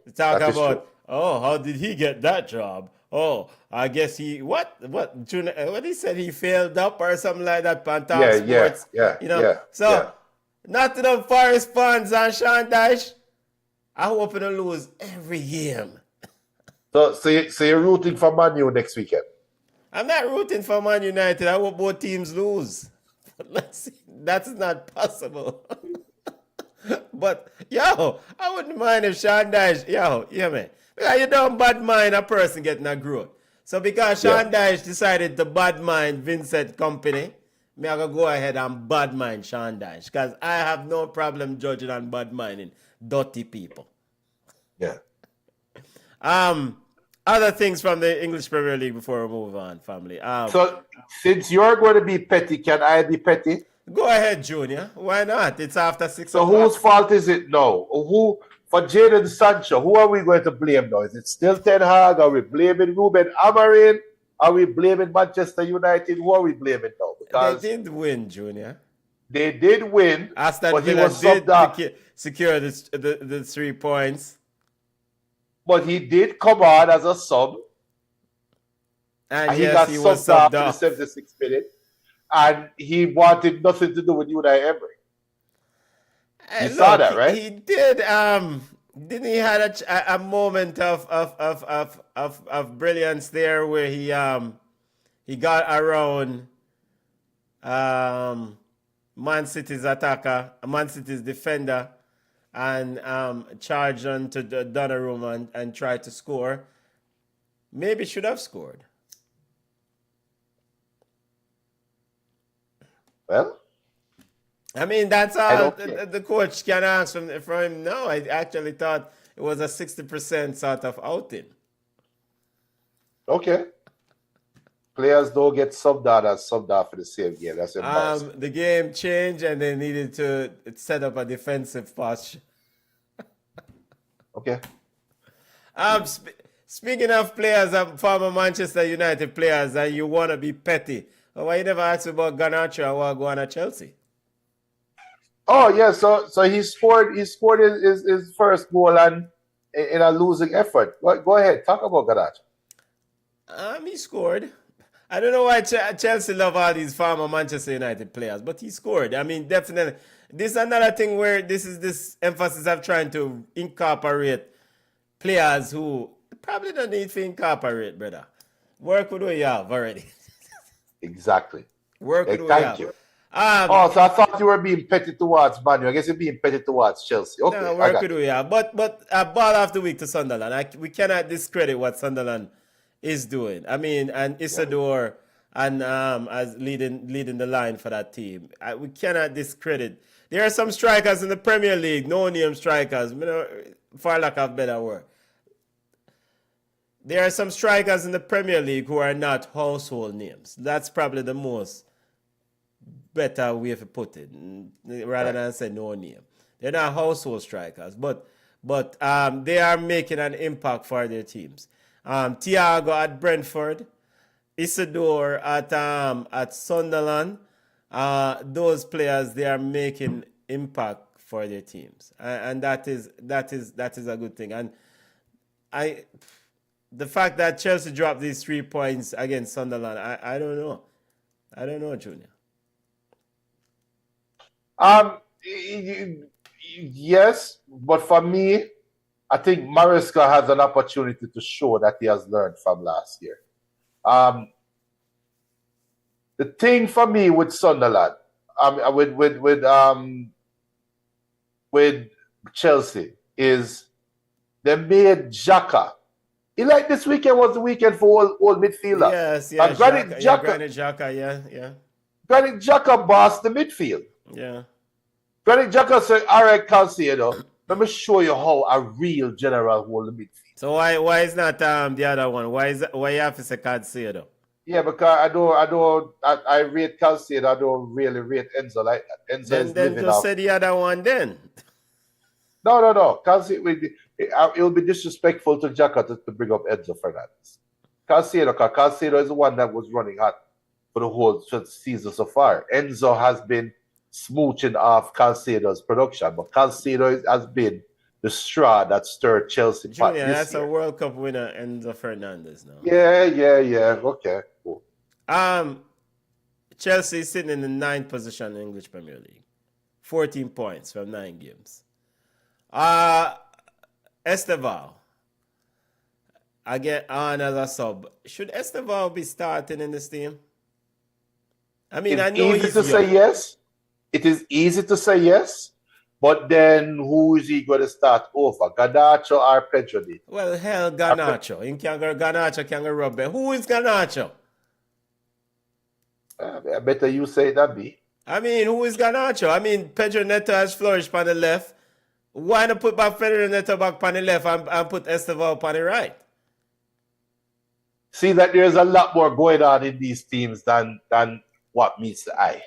How did he get that job? Oh, I guess he... What he said, he failed up or something like that on Top Sports. Yeah. Nottingham Forest fans and Sean Dyche, I hope to lose every game. So you're rooting for Man U next weekend? I'm not rooting for Man United. I hope both teams lose. But let's see. That's not possible. But, I wouldn't mind if Sean Dyche, man. Because you don't bad mind a person getting a growth. So because Sean Dyche decided to bad mind Vincent Kompany, I'm going to go ahead and bad mind Sean Dyche. Because I have no problem judging and bad minding dirty people. Yeah. Other things from the English Premier League before we move on, family. So, since you're going to be petty, can I be petty? Go ahead, Junior. Why not? It's after 6 o'clock. So, whose fault is it now? For Jadon Sancho, who are we going to blame now? Is it still Ten Hag? Are we blaming Ruben Amorim? Are we blaming Manchester United? Who are we blaming now? Because they did win, Junior. They did win. Aston Villa did secure the 3 points. But he did come on as a sub. And he got subbed off in the 76th minute. And he wanted nothing to do with Unai Emery. You saw that, right? He did. Didn't he had a moment of brilliance there where he got around Man City's attacker, Man City's defender, and charged on to Donnarumma and tried to score. Maybe should have scored. Well, I mean, that's all the coach can ask from him. No, I actually thought it was a 60% sort of outing. Okay. Players don't get subbed out for the same game. That's embarrassing. The game changed and they needed to set up a defensive posture. Okay. Speaking of players, former Manchester United players, and you want to be petty, why you never asked me about Garnacho and what going on at Chelsea? Oh yeah, so he scored his first goal and in a losing effort. Go ahead, talk about Garnacho. He scored. I don't know why Chelsea love all these former Manchester United players, but he scored. I mean, definitely. This is another thing where this emphasis of trying to incorporate players who probably don't need to incorporate, brother. Work with what you have already. Exactly. Work with what you Thank have. you. So I thought you were being petty towards Man U. I guess you're being petty towards Chelsea. Okay, no, work with what you have. But ball of the week to Sunderland. We cannot discredit what Sunderland is doing. I mean, and Isidore and as leading the line for that team. We cannot discredit. There are some strikers in the Premier League, no-name strikers, for lack of better word. There are some strikers in the Premier League who are not household names. That's probably the most better way to put it, rather than say no name. They're not household strikers, but they are making an impact for their teams. Thiago at Brentford, Isidore at Sunderland. Those players, they are making impact for their teams, and that is a good thing. And the fact that Chelsea dropped these 3 points against Sunderland, I don't know, Junior. Yes, but for me, I think Maresca has an opportunity to show that he has learned from last year. The thing for me with Sunderland, with Chelsea, is they made Xhaka. Like this weekend was the weekend for all midfielder. Yes, yeah. Granit Xhaka, yeah. Granit Xhaka bossed the midfield. Yeah. Granit Xhaka said, all right, Calciado, let me show you how a real general hold the midfield. So why is not the other one? Why you have to say Calciado? Yeah, because I rate Calciado, I don't really rate Enzo like that. Enzo then just say the other one then. No. Calciado, it will be disrespectful to Xhaka to bring up Enzo Fernandez. Calciado is the one that was running hot for the whole season so far. Enzo has been smooching off Calciado's production, but Calciado has been the straw that stirred Chelsea. Junior, that's a World Cup winner, Enzo Fernandez now. Yeah. Okay, cool. Chelsea is sitting in the 9th position in the English Premier League. 14 points from 9 games. Esteval. I get on as a sub. Should Esteval be starting in this team? I mean, I know easy to say yes. It is easy to say yes, but then who is he going to start over? Garnacho or Pedro? Well, hell, Garnacho. Garnacho can go rub it. Who is Garnacho? I better you say that, B. I mean, who is Garnacho? I mean, Pedro Neto has flourished on the left. Why not put back Pedro Neto back on the left and put Esteval on the right? See that there's a lot more going on in these teams than what meets the eye.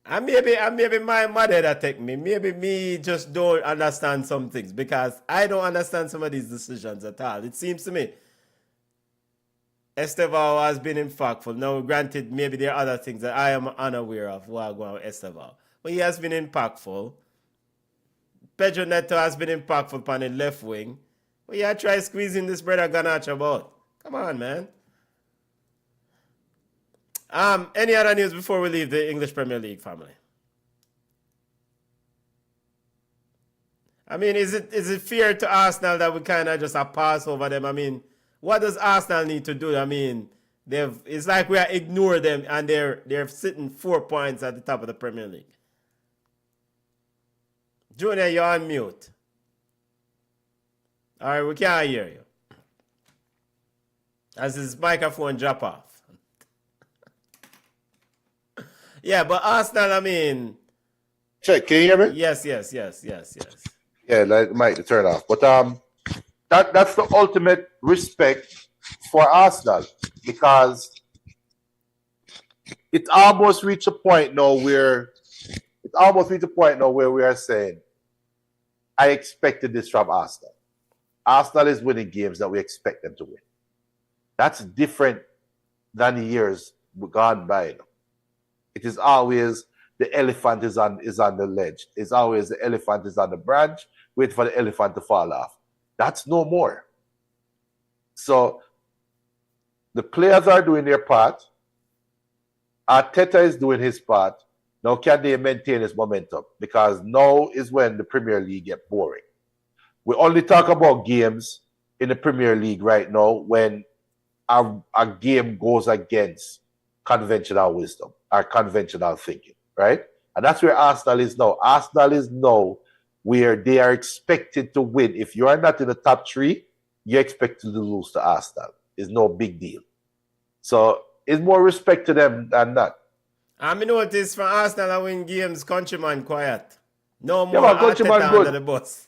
And maybe my mother that take me. Maybe me just don't understand some things because I don't understand some of these decisions at all. It seems to me Esteval has been impactful. Now, granted, maybe there are other things that I am unaware of while going with Esteval. But he has been impactful. Pedro Neto has been impactful on the left wing. But yeah, try squeezing this brother Garnacho about. Come on, man. Any other news before we leave the English Premier League, family? I mean, is it fair to Arsenal that we kind of just pass over them? I mean, what does Arsenal need to do? I mean, it's like we are ignore them and they're sitting 4 points at the top of the Premier League. Junior, you're on mute. All right, we can't hear you. As his microphone drop off. Yeah, but Arsenal, I mean... Check, can you hear me? Yes. Yeah, like might to turn off. But that's the ultimate respect for Arsenal because it's almost reached a point now where we are saying, I expected this from Arsenal. Arsenal is winning games that we expect them to win. That's different than the years gone by. It is always the elephant is on the ledge. It's always the elephant is on the branch, wait for the elephant to fall off. That's no more. So the players are doing their part. Arteta is doing his part. Now can they maintain his momentum? Because now is when the Premier League get boring. We only talk about games in the Premier League right now when a game goes against conventional wisdom or conventional thinking, right? And that's where Arsenal is now. Arsenal is now where they are expected to win. If you are not in the top three, you're expected to lose to Arsenal. It's no big deal. So it's more respect to them than that. I mean, notice for Arsenal, I win games, countryman quiet. No more Yeah, countryman Arteta good. under the bus.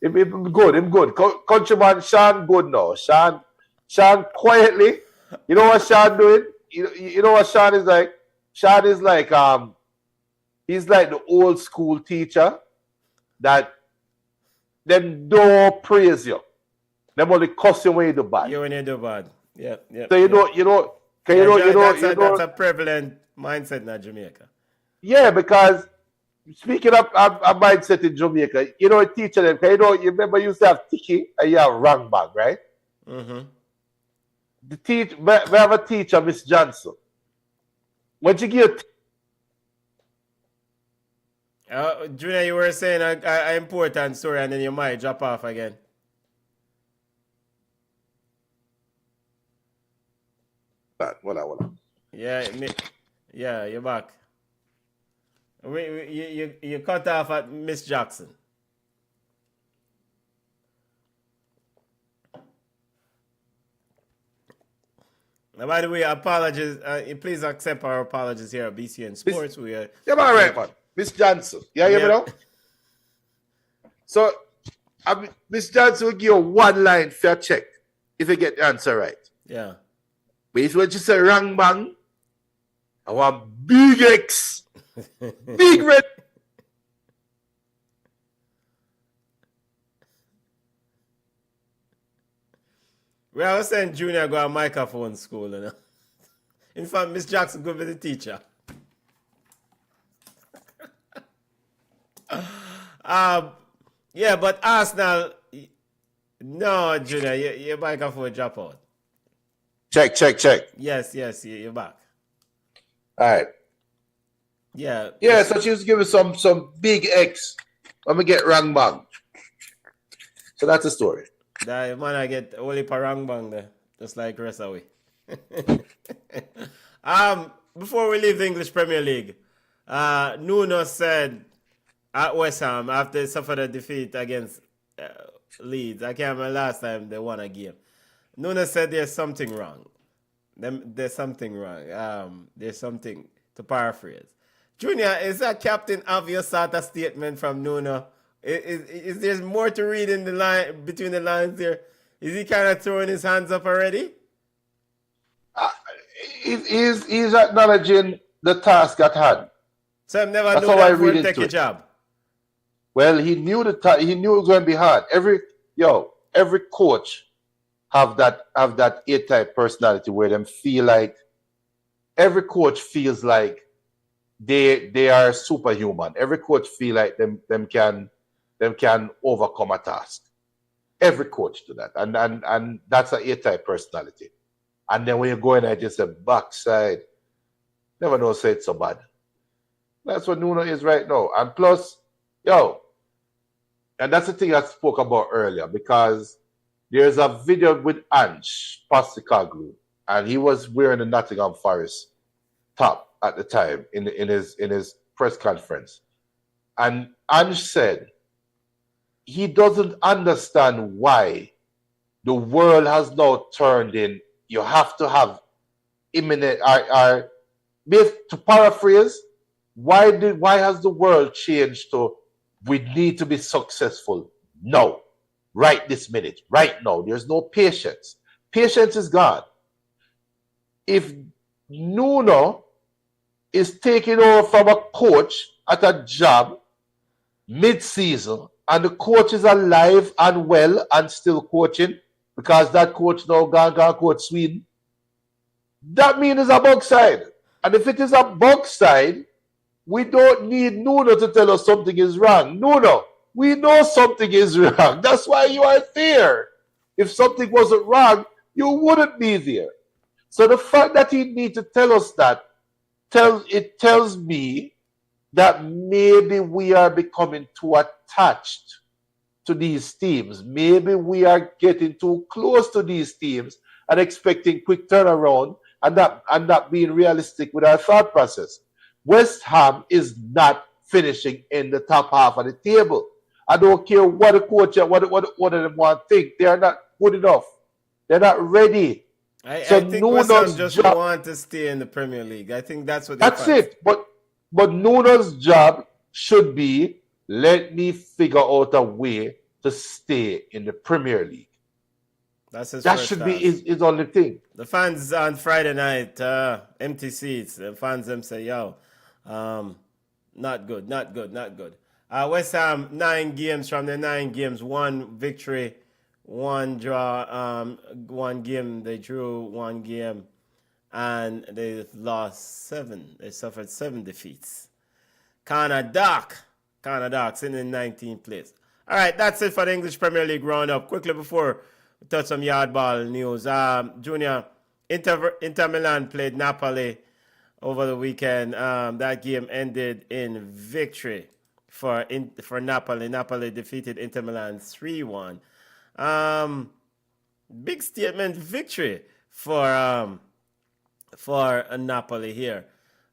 Him good. Countryman Sean good now. Sean quietly. You know what Sean doing? You know what Sean is like? Sean is like he's like the old school teacher that them don't praise you. Them only cuss you when you do bad. You when you do bad. Yeah. So that's a prevalent mindset in Jamaica. Yeah, because speaking of a mindset in Jamaica, teacher them, you remember you used to have Tiki and you have Wrong Bag, right? Mm-hmm. We have a teacher, Miss Johnson. When you get Junior, you were saying an important story and then you might drop off again. What? Yeah, you're back. You cut off at Miss Jackson. Now, by the way, apologies. Please accept our apologies here at BCN Sports. Yeah, all right, man. Miss Johnson. Yeah, you know? So, Miss Johnson will give you one line fair check if you get the answer right. Yeah. But if you just say wrong bang, I want big X. Big red. We are saying Junior go to microphone school, you know. In fact, Miss Jackson go be the teacher. Yeah, but Arsenal, no, Junior, your microphone drop out. Check. Yes, you're back. All right. Yeah. Yeah, so she was giving some big X. I'm going to get wrong bang. So that's the story. That man, I get only parang bang there, just like rest away. Before we leave the English Premier League, Nuno said at West Ham after they suffered a defeat against Leeds, I can't remember last time they won a game. Nuno said there's something wrong. There's something wrong. There's something to paraphrase. Junior, is that Captain Obvious sort of statement from Nuno? Is there more to read in the line between the lines there? Is he kind of throwing his hands up already? He's acknowledging the task at hand. So I've never known that for take a job. Well, he knew he knew it was going to be hard. Every coach have that A-type personality where them feel like every coach feels like they are superhuman. Every coach feel like them can overcome a task. Every coach do that. And that's an A-type personality. And then when you go in and just a backside, never know say it's so bad. That's what Nuno is right now. And plus, and that's the thing I spoke about earlier, because there's a video with Ange Postecoglou, and he was wearing the Nottingham Forest top at the time in his press conference. And Ange said he doesn't understand why the world has now turned in. You have to have imminent, to paraphrase, why has the world changed to we need to be successful now, right this minute, right now? There's no patience. Patience is gone. If Nuno is taking over from a coach at a job mid-season and the coach is alive and well and still coaching because that coach now gone coach Sweden, that means it's a bug side. And if it is a bug side, we don't need Nuno to tell us something is wrong. Nuno, we know something is wrong. That's why you are there. If something wasn't wrong, you wouldn't be there. So the fact that he needs to tell us that, tells me that maybe we are becoming too attached to these teams. Maybe we are getting too close to these teams and expecting quick turnaround and not being realistic with our thought process. West Ham is not finishing in the top half of the table. I don't care what the coach and what of them want to think. They are not good enough. They're not ready. I think West Ham just want to stay in the Premier League. I think that's what. That's it. But Nuno's job should be, let me figure out a way to stay in the Premier League. That should be his only thing. The fans on Friday night, empty seats. The fans them say, "Yo, not good. West Ham 9 games from the 9 games, 1 victory, 1 draw, 1 game they drew, 1 game, and they lost 7. They suffered 7 defeats. Kinda dark sitting in 19th place. All right, that's it for the English Premier League roundup. Quickly before we touch some yard ball news, Junior, Inter Milan played Napoli over the weekend. That game ended in victory for Napoli. Napoli defeated Inter Milan 3-1. Big statement victory for Napoli here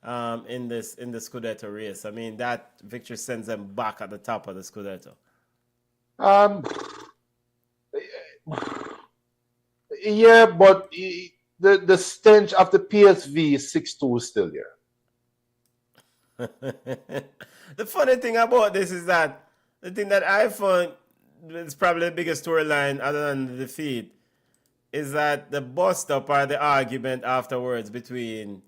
in the Scudetto race. I mean, that victory sends them back at the top of the Scudetto. Yeah, but the stench of the PSV 6-2 is still there. The funny thing about this is that the thing that I found is probably the biggest storyline other than the defeat is that the bust up or the argument afterwards between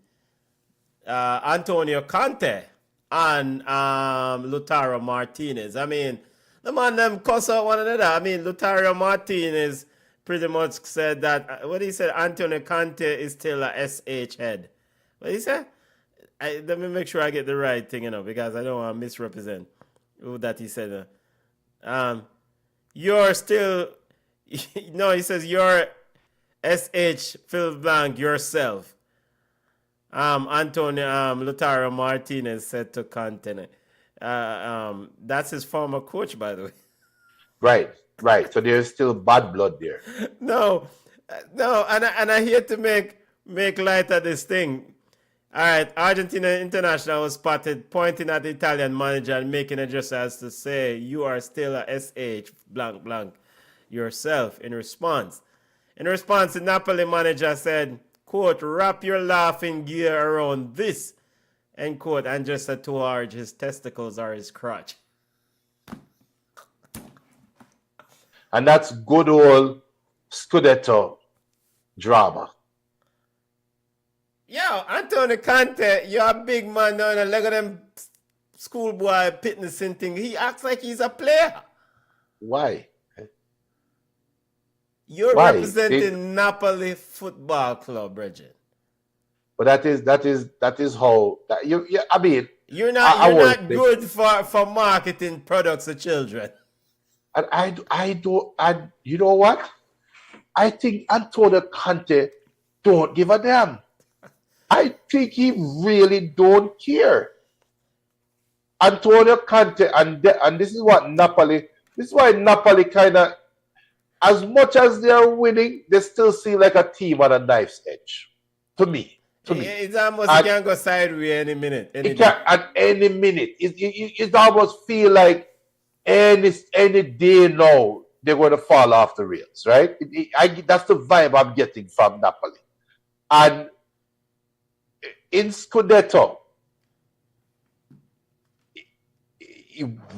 Antonio Conte and Lautaro Martinez. I mean, the man them cuss out one another. I mean, Lautaro Martinez pretty much said that, what he said, Antonio Conte is still a SH head. What he said? Let me make sure I get the right thing, because I don't want to misrepresent that he said. You're still, no, he says you're SH fill blank yourself. Antonio Lautaro Martinez said to Conte. That's his former coach, by the way. Right. So there's still bad blood there. No, and I hate to make light of this thing. All right, Argentina international was spotted pointing at the Italian manager and making a gesture as to say, you are still a SH blank blank yourself in response. In response, the Napoli manager said, quote, wrap your laughing gear around this, end quote, and just said to Arge, his testicles are his crotch. And that's good old Scudetto drama. Yo, Antonio Conte, you're a big man down the leg of them schoolboy fitnessing thing. He acts like he's a player. Why? You're representing Napoli Football Club, Bridget. But that is how I mean, you're not good for marketing products to children. And I you know what? I think Antonio Conte don't give a damn. I think he really don't care. Antonio Conte, and this is what Napoli, this is why Napoli kind of, as much as they're winning, they still seem like a team on a knife's edge. To me. It's almost, it can go sideways any minute. At any minute. It almost feel like any day now, they're going to fall off the rails, right? That's the vibe I'm getting from Napoli. And in Scudetto,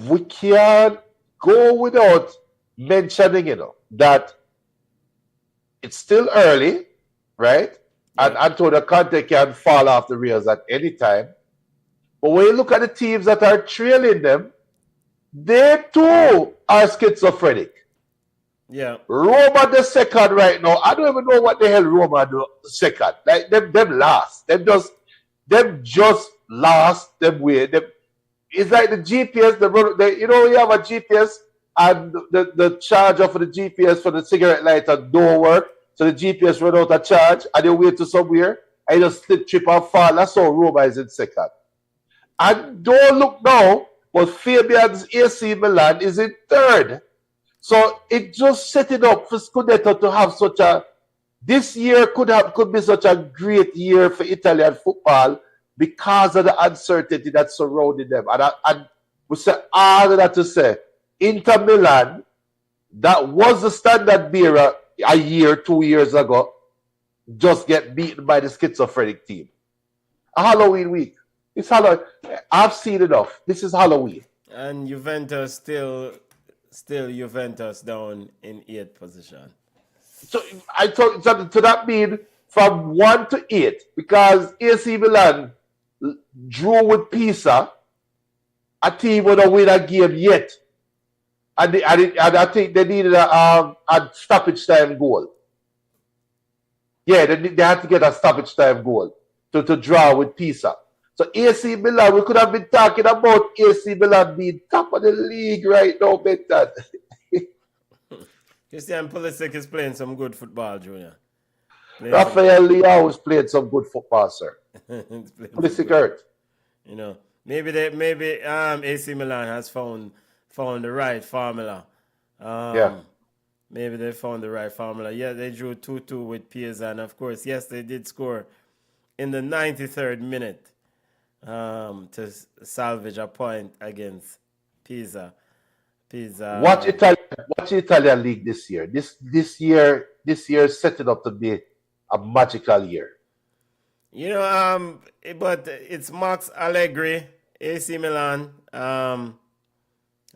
we can't go without mentioning, that it's still early, right? Yeah. And Antonio Conte can fall off the rails at any time. But when you look at the teams that are trailing them, They too are schizophrenic. Yeah. Roma the second right now. I don't even know what the hell Roma do second. Like them last. Them just last them way. It's like the GPS, you have a GPS and the charger for the GPS for the cigarette lighter don't work. So the GPS run out of charge and they wait to somewhere and you just slip, trip and fall. That's how Roma is in second. And don't look now, but Fabian's AC Milan is in third. So it just set it up for Scudetto to have such a. This year could be such a great year for Italian football because of the uncertainty that surrounded them. And we say all of that to say, Inter Milan, that was the standard bearer a year, 2 years ago, just get beaten by the schizophrenic team. A Halloween week. It's Halloween. I've seen enough. This is Halloween. And Juventus still Juventus down in 8th position. So I thought to that mean from 1 to 8 because AC Milan drew with Pisa, a team wouldn't win a game yet, and I think they needed a stoppage time goal. Yeah, they had to get a stoppage time goal to draw with Pisa. So AC Milan, we could have been talking about AC Milan being top of the league right now, Benton. Christian Pulisic is playing some good football, Junior. Rafael Leao is playing some good football, sir. Pulisic hurt. You know, maybe AC Milan has found the right formula. Yeah. Maybe they found the right formula. Yeah, they drew 2-2 with Pisa, and of course, yes, they did score in the 93rd minute. To salvage a point against Pisa. Watch Italian league this year. This year is setting up to be a magical year. You know, but it's Max Allegri, AC Milan. I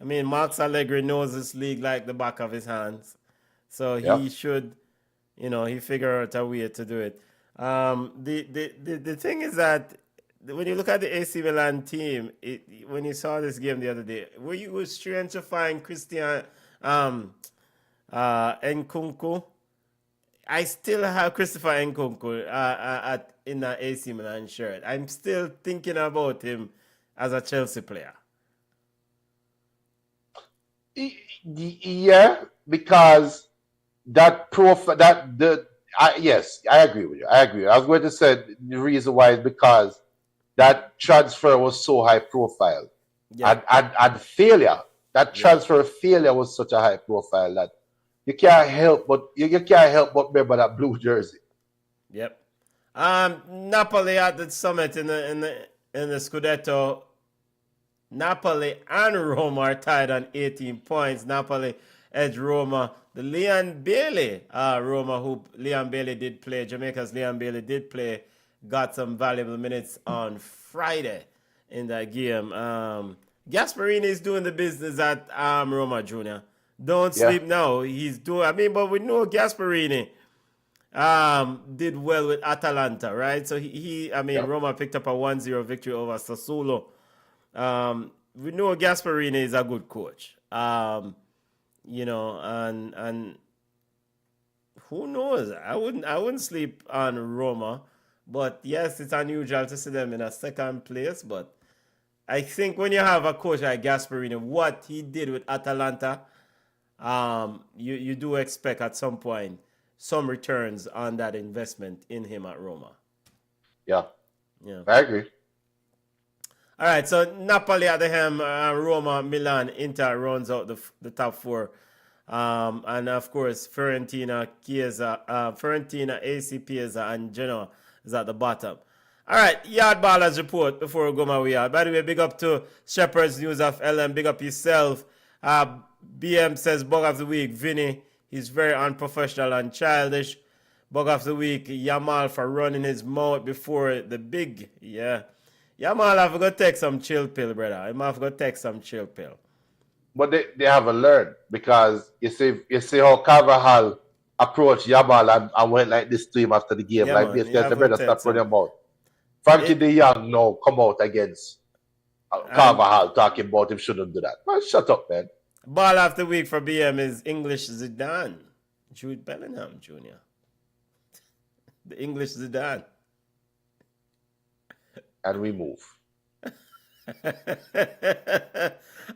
mean, Max Allegri knows this league like the back of his hands, so he should, he figure out a way to do it. The thing is that when you look at the AC Milan team, when you saw this game the other day, were you strange to find Christian Nkunku? I still have Christopher Nkunku in the AC Milan shirt. I'm still thinking about him as a Chelsea player. Yeah, because that profile, yes, I agree with you. I agree. I was going to say the reason why is because that transfer was so high profile. Yeah. And failure. That transfer failure was such a high profile that you can't help but remember that blue jersey. Yep. Napoli at the summit in the Scudetto. Napoli and Roma are tied on 18 points. Napoli edge Roma. The Leon Bailey, Leon Bailey did play. Jamaica's Leon Bailey did play. Got some valuable minutes on Friday in that game. Gasparini is doing the business at Roma, Junior. Don't sleep now. He's doing. But we know Gasparini did well with Atalanta, right? So Roma picked up a 1-0 victory over Sassuolo. We know Gasparini is a good coach. And who knows? I wouldn't sleep on Roma. But yes, it's unusual to see them in a second place. But I think when you have a coach like Gasparini, what he did with Atalanta, you do expect at some point some returns on that investment in him at Roma. Yeah. I agree. All right, so Napoli at the helm, Roma, Milan, Inter rounds out the top four. And of course, Fiorentina, AC Piazza, and Genoa is at the bottom. All right, Yawd Ballas report before we go my way out. By the way, big up to Shepherd's News of LM. Big up yourself. BM says, bug of the week, Vinny. He's very unprofessional and childish. Bug of the week, Yamal for running his mouth before the big. Yeah. Yamal have to take some chill pill, brother. He have to take some chill pill. But they haven't learned because you see how Carvajal approached Yamal and went like this to him after the game. Like this, the brother stop running about. Frankie de Jong now come out against Carvajal talking about him shouldn't do that. Man, shut up, man. Ball of the week for BM is English Zidane. Jude Bellingham Jr. The English Zidane. And we move.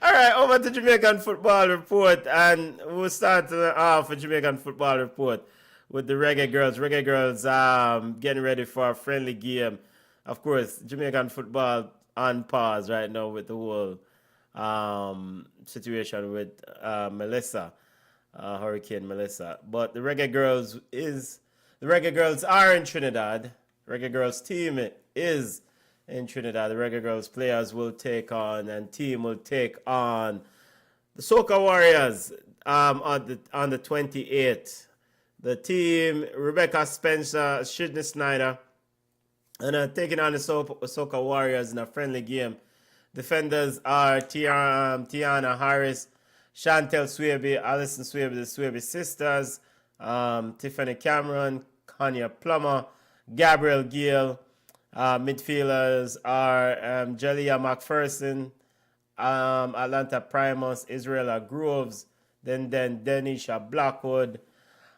All right, over to Jamaican Football Report, and we'll start off with Jamaican Football Report with the Reggae Girls. Reggae Girls getting ready for a friendly game. Of course, Jamaican football on pause right now with the whole situation with Melissa, Hurricane Melissa. But the Reggae Girls are in Trinidad. Reggae Girls team is in Trinidad. The Reggae Girls players will take on and team will take on the Soca Warriors on the 28th. The team, Rebecca Spencer, Sidney Snyder, and taking on the Soca Warriors in a friendly game. Defenders are Tiana Harris, Chantel Swaby, Alison Swaby, the Swaby sisters, Tiffany Cameron, Kanya Plummer, Gabriel Gill. Midfielders are Jelia McPherson, Atlanta Primus, Israela Groves, then Denisha Blackwood,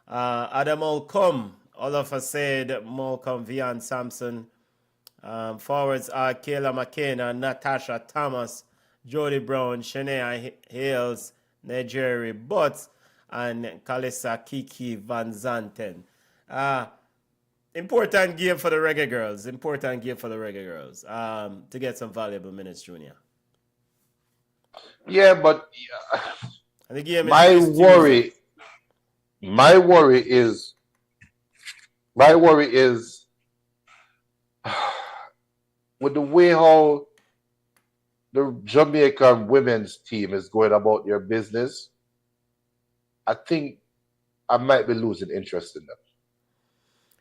Adam Olcombe, Oliver Said, Malcolm Vian Sampson. Forwards are Kayla McKenna, Natasha Thomas, Jody Brown, Shania Hales, Nigeri Butts, and Kalisa Kiki Van Zanten. Important game for the Reggae Girls. To get some valuable minutes, Junior. Yeah, but And the game my worry is with the way how the Jamaican women's team is going about their business. I think I might be losing interest in them.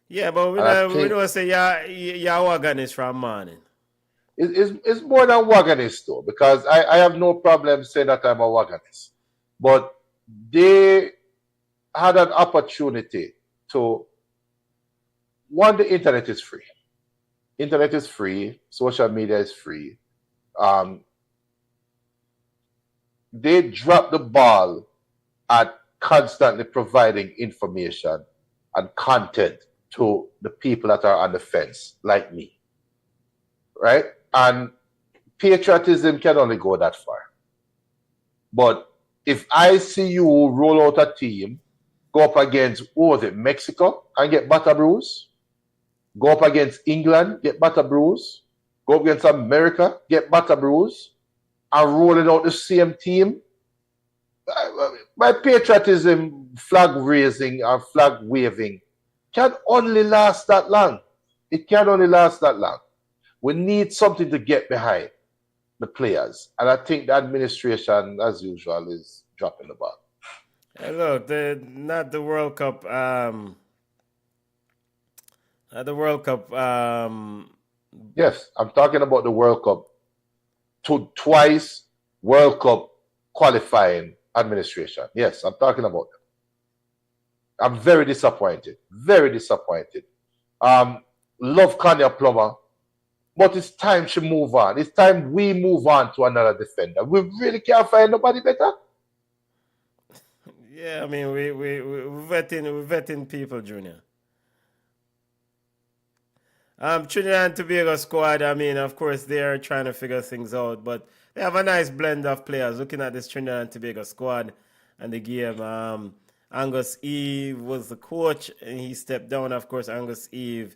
Yeah, but we don't say Wagon is from morning. It's more than Wagonist though, because I have no problem saying that I'm a Wagonist. But they had an opportunity to, one, the internet is free. Internet is free, social media is free. They dropped the ball at constantly providing information and content to the people that are on the fence, like me. Right? And patriotism can only go that far. But if I see you roll out a team, go up against, Mexico and get butter bruise, go up against England, get butter bruise, go up against America, get butter bruise, and rolling out the same team, my patriotism, flag raising and flag waving can only last that long. It can only last that long. We need something to get behind the players. And I think the administration, as usual, is dropping the ball. Hey, look, not the World Cup. Yes, I'm talking about the World Cup. Twice World Cup qualifying administration. Yes, I'm talking about them. I'm very disappointed. Very disappointed. Love Kanya Plummer, but it's time she move on. It's time we move on to another defender. We really can't find nobody better. Yeah, I mean, we're vetting people, Junior. Trinidad and Tobago squad, I mean, of course, they are trying to figure things out, but they have a nice blend of players. Looking at this Trinidad and Tobago squad and the game, Angus Eve was the coach, and he stepped down. Of course, Angus Eve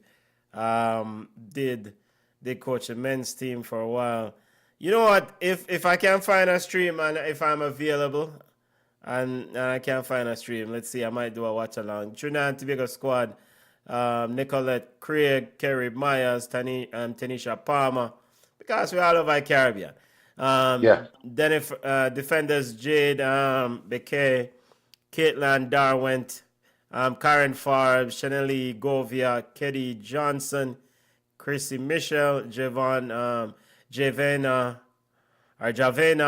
did coach the men's team for a while. You know what? If I can find a stream and if I'm available and I can't find a stream, let's see, I might do a watch along. Trinidad and Tobago squad, Nicolette Craig, Kerry Myers, Tanisha Palmer, because we're all over the Caribbean. Then if defenders Jade Bekay, Caitlin Darwent, Karen Farb, Chaneli Govia, Keddy Johnson, Chrissy Michelle, Javena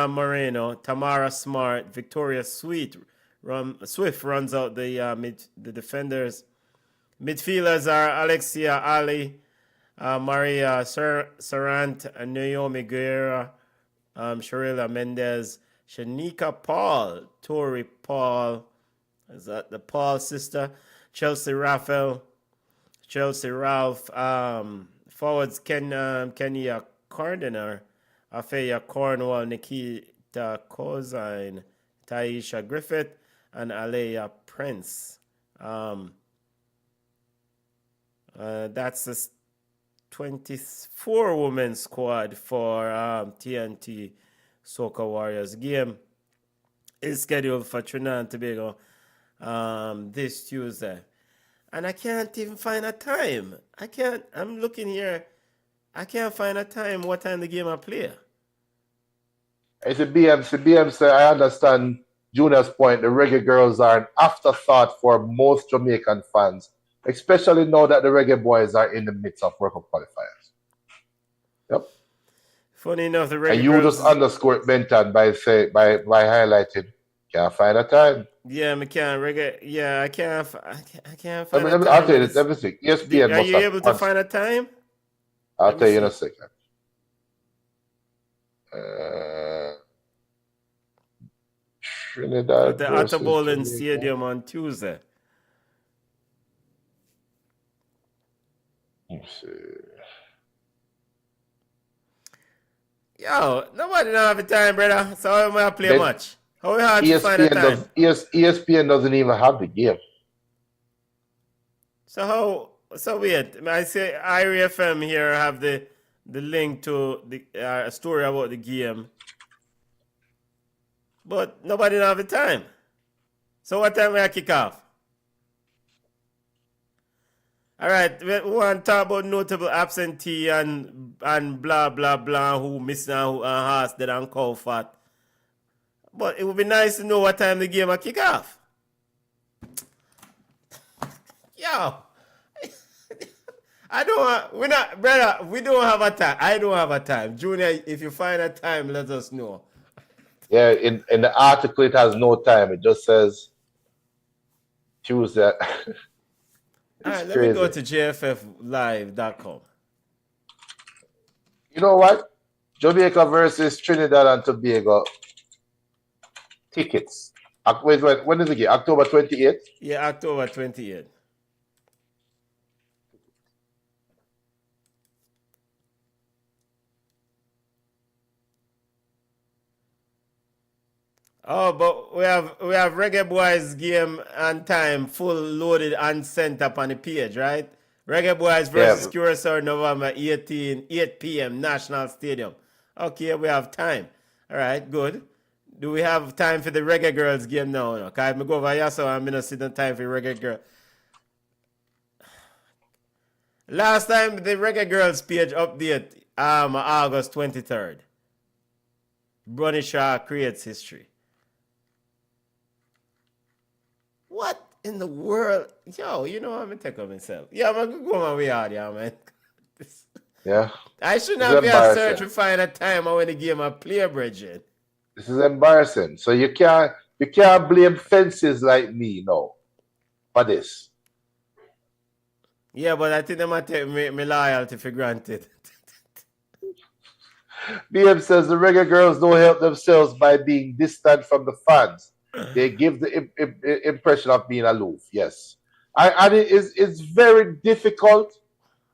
Moreno, Tamara Smart, Victoria Swift runs out the defenders. Midfielders are Alexia Ali, Maria Sarant, Naomi Guerra, Sharilla Mendez, Shanika Paul, Tori Paul, is that the Paul sister? Chelsea Raphael, Chelsea Ralph, forwards Kenya Cardiner, Afeya Cornwall, Nikita Kozine, Taisha Griffith, and Alea Prince. That's the 24 women squad for TNT Soca Warriors. Game is scheduled for Trinidad and Tobago this Tuesday. And I can't even find a time. I'm looking here. I can't find a time what time the game I play. It's a BMC. I understand Junior's point. The Reggae Girls are an afterthought for most Jamaican fans, especially now that the Reggae Boys are in the midst of World Cup qualifiers. Yep. Funny enough, the Reggae and you Girls... just underscored Benton by highlighting, can't find a time. Yeah, I can't. Yeah, I can't find a time. I'll tell you this, everything. ESPN Are you able to find a time? I'll tell you in a second. Trinidad At the Atop Stadium on Tuesday. Let's see. Yo, nobody don't have a time, brother. So how am I play much? How hard to find a time? ESPN doesn't even have the game. So wait. I say Irie FM here have the link to the story about the game. But nobody don't have a time. So what time will I kick off? All right, we want to talk about notable absentee and blah, blah, blah, who missing and who has dead and cow fat. But it would be nice to know what time the game will kick off. Yo, we don't have a time. I don't have a time. Junior, if you find a time, let us know. Yeah, in the article, it has no time. It just says Tuesday. All right, let me go to jfflive.com. You know what? Jamaica versus Trinidad and Tobago tickets. When is the game? October 28th? Yeah, October 28th. Oh, but we have Reggae Boys game and time full loaded and sent up on the page, right? Reggae Boys versus Curacao, November 18, 8 p.m. National Stadium. Okay, we have time. All right, good. Do we have time for the Reggae Girls game now? No? Because I go over here, so I'm going to sit on time for Reggae Girl. Last time the Reggae Girls page update, August 23rd. Bronny Shaw creates history. What in the world? Yo, you know I'm going to take up myself. Yeah, I'm going to go my way out, yeah, man. Yeah. I should not be a search to find a time I want to give my player, Bridget. This is embarrassing. So you can't blame fences like me, no, for this. Yeah, but I think they might take my loyalty for granted. BM says the Reggae Girls don't help themselves by being distant from the fans. They give the impression of being aloof. Yes, and it's very difficult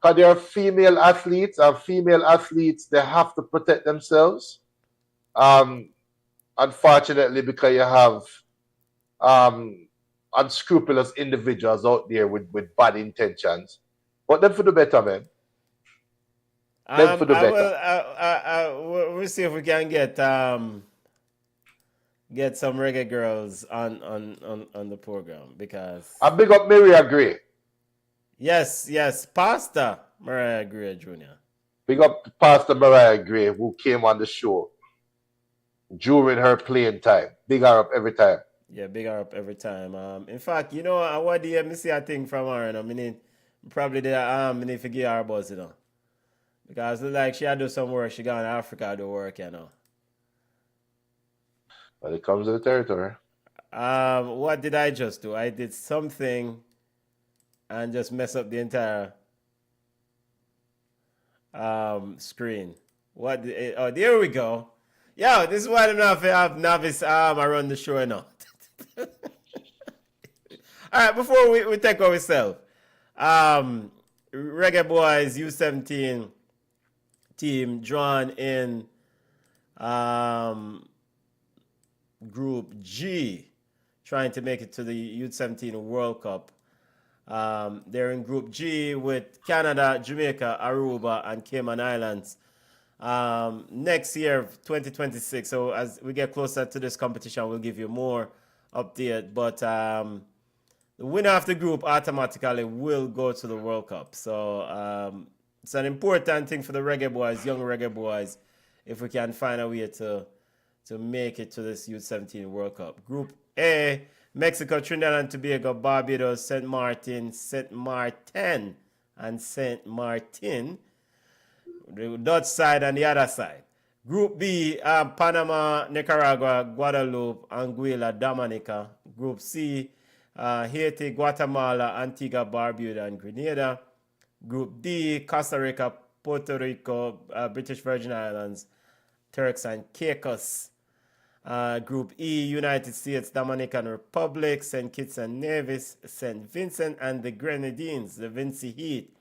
because they are female athletes, and female athletes they have to protect themselves. Unfortunately, because you have unscrupulous individuals out there with bad intentions, but them for the better, man. Them for the better. We'll see if we can get some Reggae Girls on the program, because I big up Mariah Gray. Yes, Pastor Mariah Gray Jr. Big up Pastor Mariah Gray, who came on the show during her playing time. Big her up every time. Yeah, big her up every time. In fact, you know, I want to see a thing from her, you know, I mean, probably I need to give her a buzz, you know. Because like she had to do some work, she gone to Africa to do work, you know. But it comes to the territory. What did I just do? I did something and just mess up the entire screen. Oh, there we go. Yo, this is why I'm not have novice around the show now. All right, before we take ourselves, Reggae Boys U17 team drawn in Group G, trying to make it to the U17 World Cup. They're in Group G with Canada, Jamaica, Aruba, and Cayman Islands. Next year, 2026. So as we get closer to this competition, we'll give you more update. But the winner of the group automatically will go to the World Cup. So it's an important thing for the Reggae Boys, young Reggae Boys, if we can find a way to make it to this U17 World Cup. Group A, Mexico, Trinidad and Tobago, Barbados, St. Martin, and St. Martin. The Dutch side and the other side. Group B, Panama, Nicaragua, Guadeloupe, Anguilla, Dominica. Group C, Haiti, Guatemala, Antigua, Barbuda, and Grenada. Group D, Costa Rica, Puerto Rico, British Virgin Islands, Turks and Caicos. Group E, United States, Dominican Republic, St. Kitts and Nevis, St. Vincent, and the Grenadines, the Vinci Heat.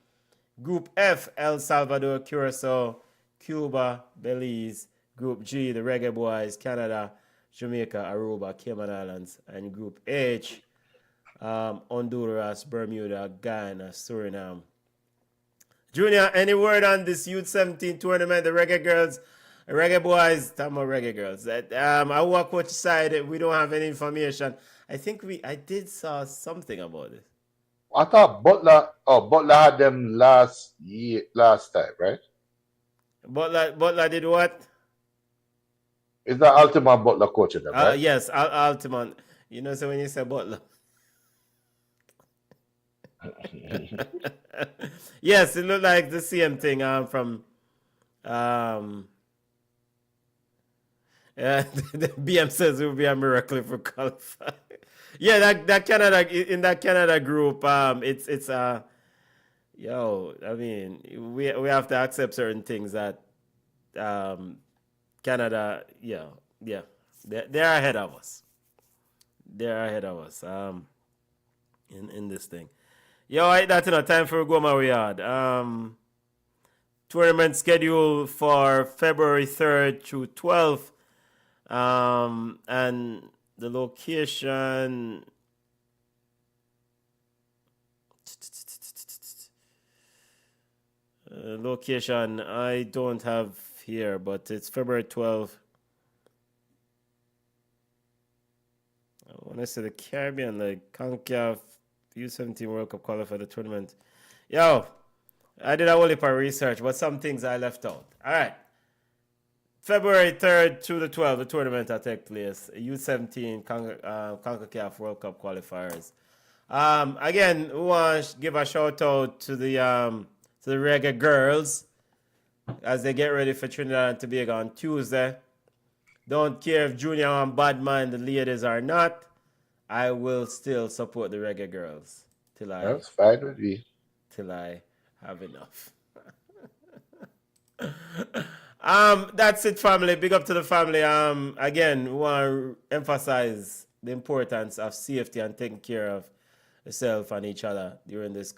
Group F, El Salvador, Curacao, Cuba, Belize. Group G, the Reggae Boys, Canada, Jamaica, Aruba, Cayman Islands. And Group H, Honduras, Bermuda, Guyana, Suriname. Junior, any word on this U17 tournament? The Reggae Girls, Reggae Boys, talking about Reggae Girls. I walk which side, we don't have any information. I think I did saw something about it. I thought Butler had them last time, right? Butler did what? Is that Ultimate Butler coaching them, right? Yes, Ultimate. You know, so when you say Butler. Yes, it looked like the same thing from the BM says it would be a miracle if we qualify. Yeah, that Canada, in that Canada group, it's I mean, we have to accept certain things that Canada, they're ahead of us. They're ahead of us in this thing. That's enough time for Goma Yawd. Tournament schedule for February 3rd through 12th. And the location, I don't have here, but it's February 12th. I want to say the Caribbean, like CONCACAF U17 World Cup qualifier the tournament. I did a whole heap of research, but some things I left out. All right. February 3rd to the 12th, the tournament will take place. U17 CONCACAF World Cup qualifiers. Again, we want to give a shout out to the Reggae Girls as they get ready for Trinidad and Tobago on Tuesday. Don't care if Junior and Badman, the ladies, are not. I will still support the Reggae Girls That's fine with me. Till I have enough. That's it, family. Big up to the family. Again, we want to emphasize the importance of safety and taking care of yourself and each other during this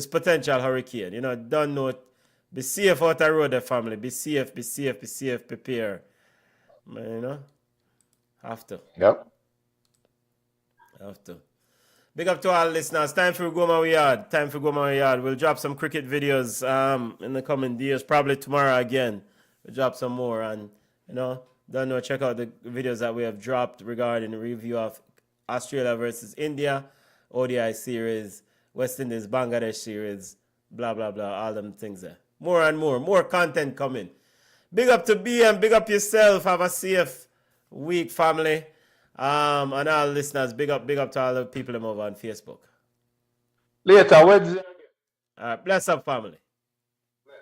potential hurricane. Don't know. Be safe out the road, family. Be safe, prepare. Have to. Yep. Have to. Big up to all listeners. Time for Goma Yawd. We'll drop some cricket videos in the coming days. Probably tomorrow again. We'll drop some more. And, check out the videos that we have dropped regarding the review of Australia versus India, ODI series, West Indies, Bangladesh series, blah, blah, blah. All them things there. More and more. More content coming. Big up to BM. Big up yourself. Have a safe week, family. And all listeners, big up to all the people over on Facebook. Later, Wednesday. Bless up, family.